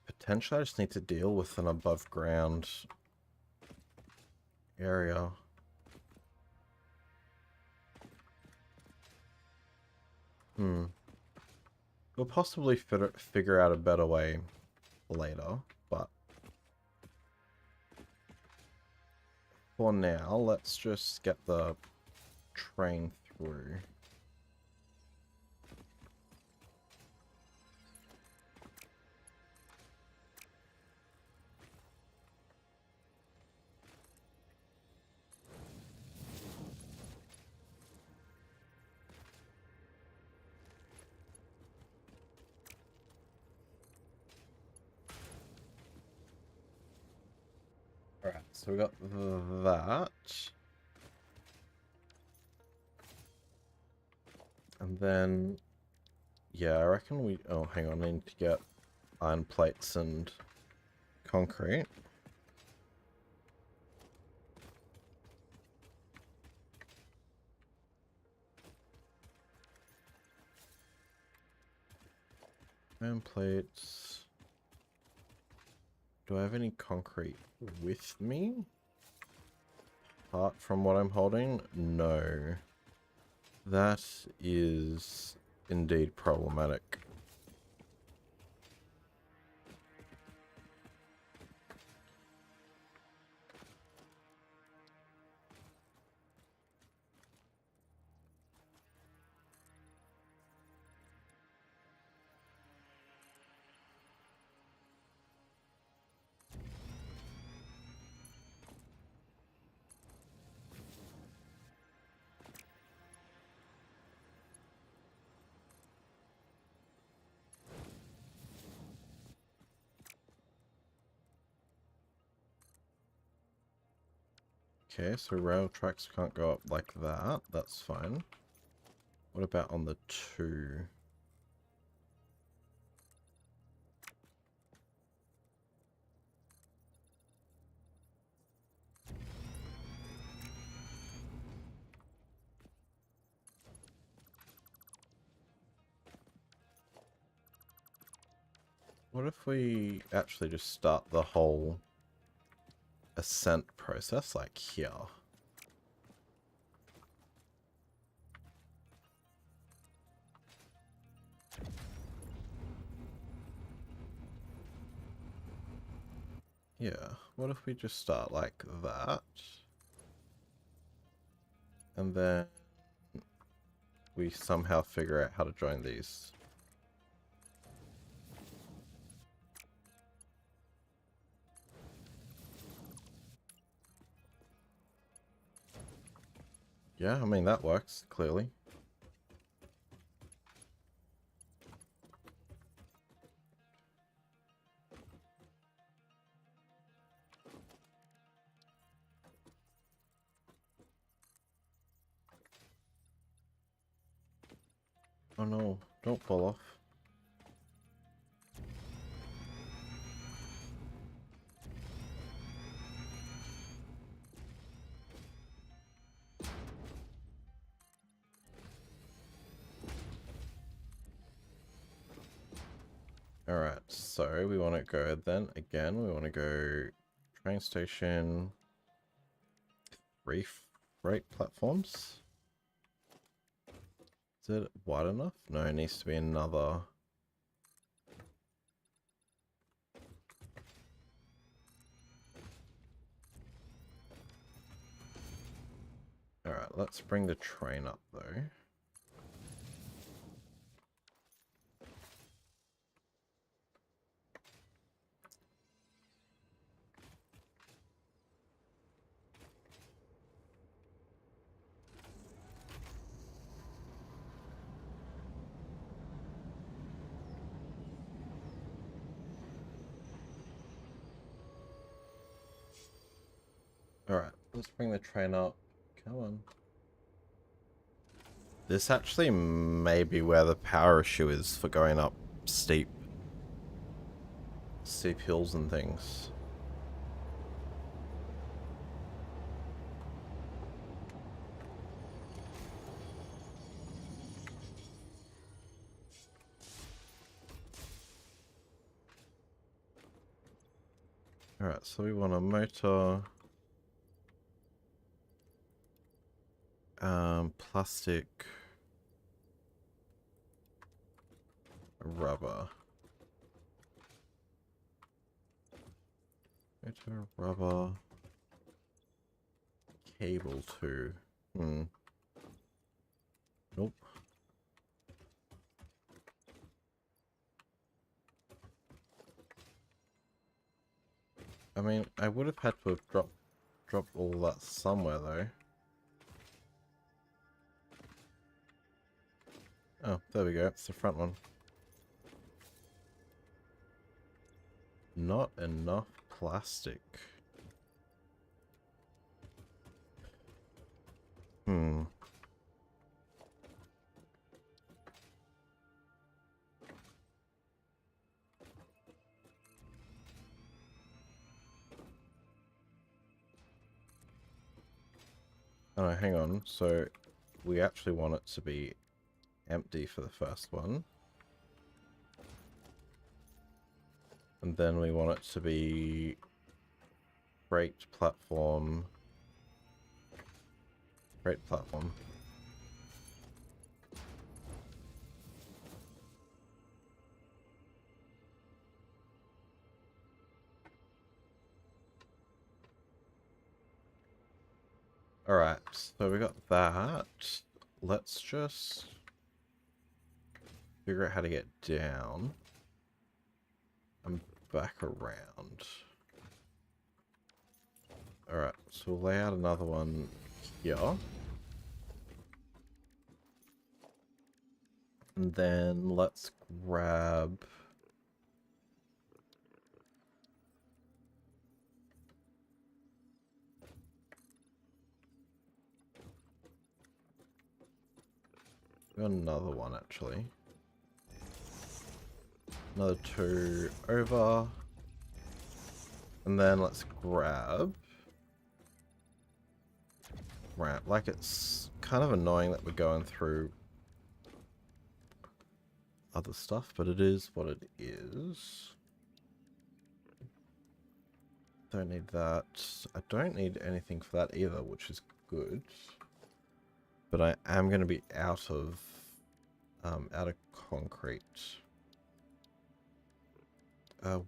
Potentially I just need to deal with an above ground area. We'll possibly figure out a better way later, but for now, let's just get the train through. Alright, so we got that. And then, yeah, I reckon we... Oh, hang on, I need to get iron plates and concrete. Iron plates... Do I have any concrete with me? Apart from what I'm holding? No. That is indeed problematic. Okay, so rail tracks can't go up like that. That's fine. What about on the 2? What if we actually just start the whole ascent process, like here. Yeah, what if we just start like that? And then we somehow figure out how to join these. Yeah, I mean, that works, clearly. Oh no, don't fall off. Alright, so we want to go then, again, we want to go train station, 3 freight platforms. Is it wide enough? No, it needs to be another. Alright, let's bring the train up though. Alright, let's bring the train up. Come on. This actually may be where the power issue is for going up steep hills and things. Alright, so we want a motor. Plastic. Rubber. Motor, rubber. Cable too. Nope. I mean, I would have had to have dropped all that somewhere though. Oh, there we go. It's the front one. Not enough plastic. Oh, hang on. So, we actually want it to be empty for the first one. And then we want it to be freight platform. Freight platform. Alright, so we got that. Let's just figure out how to get down and back around. Alright, so we'll lay out another one here. And then let's grab... another one actually. Another 2 over. And then let's grab ramp. Like, it's kind of annoying that we're going through other stuff, but it is what it is. Don't need that. I don't need anything for that either, which is good. But I am going to be out of concrete.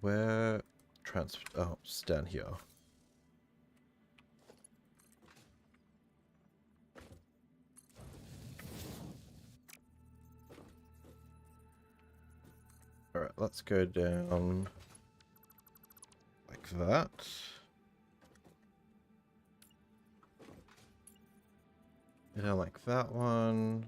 Where oh, it's down here. Alright, let's go down like that. Down like that one.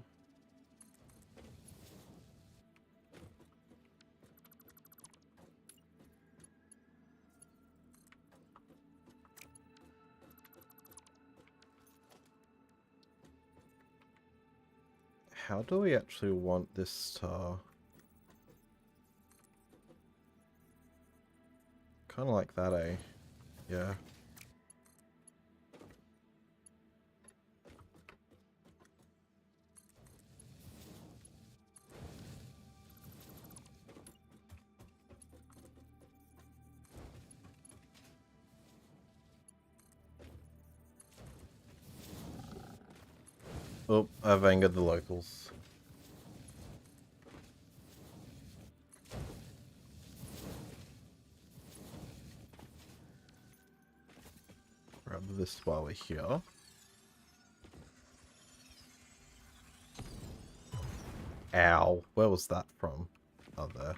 How do we actually want this to... Kind of like that, eh? Yeah. Oh, I've angered the locals. Grab this while we're here. Ow. Where was that from? Oh, there.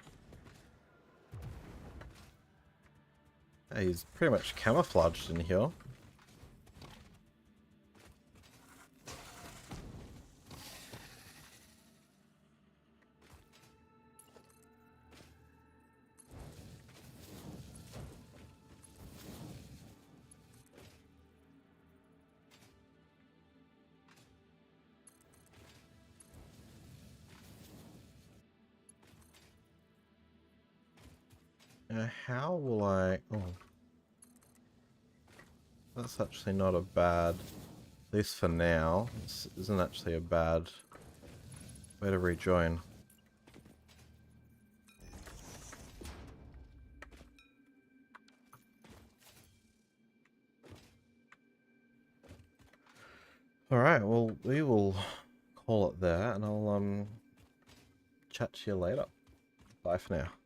Hey, he's pretty much camouflaged in here. How will I... Oh. That's actually not a bad... At least for now. This isn't actually a bad way to rejoin. Alright, well, we will call it there, and I'll chat to you later. Bye for now.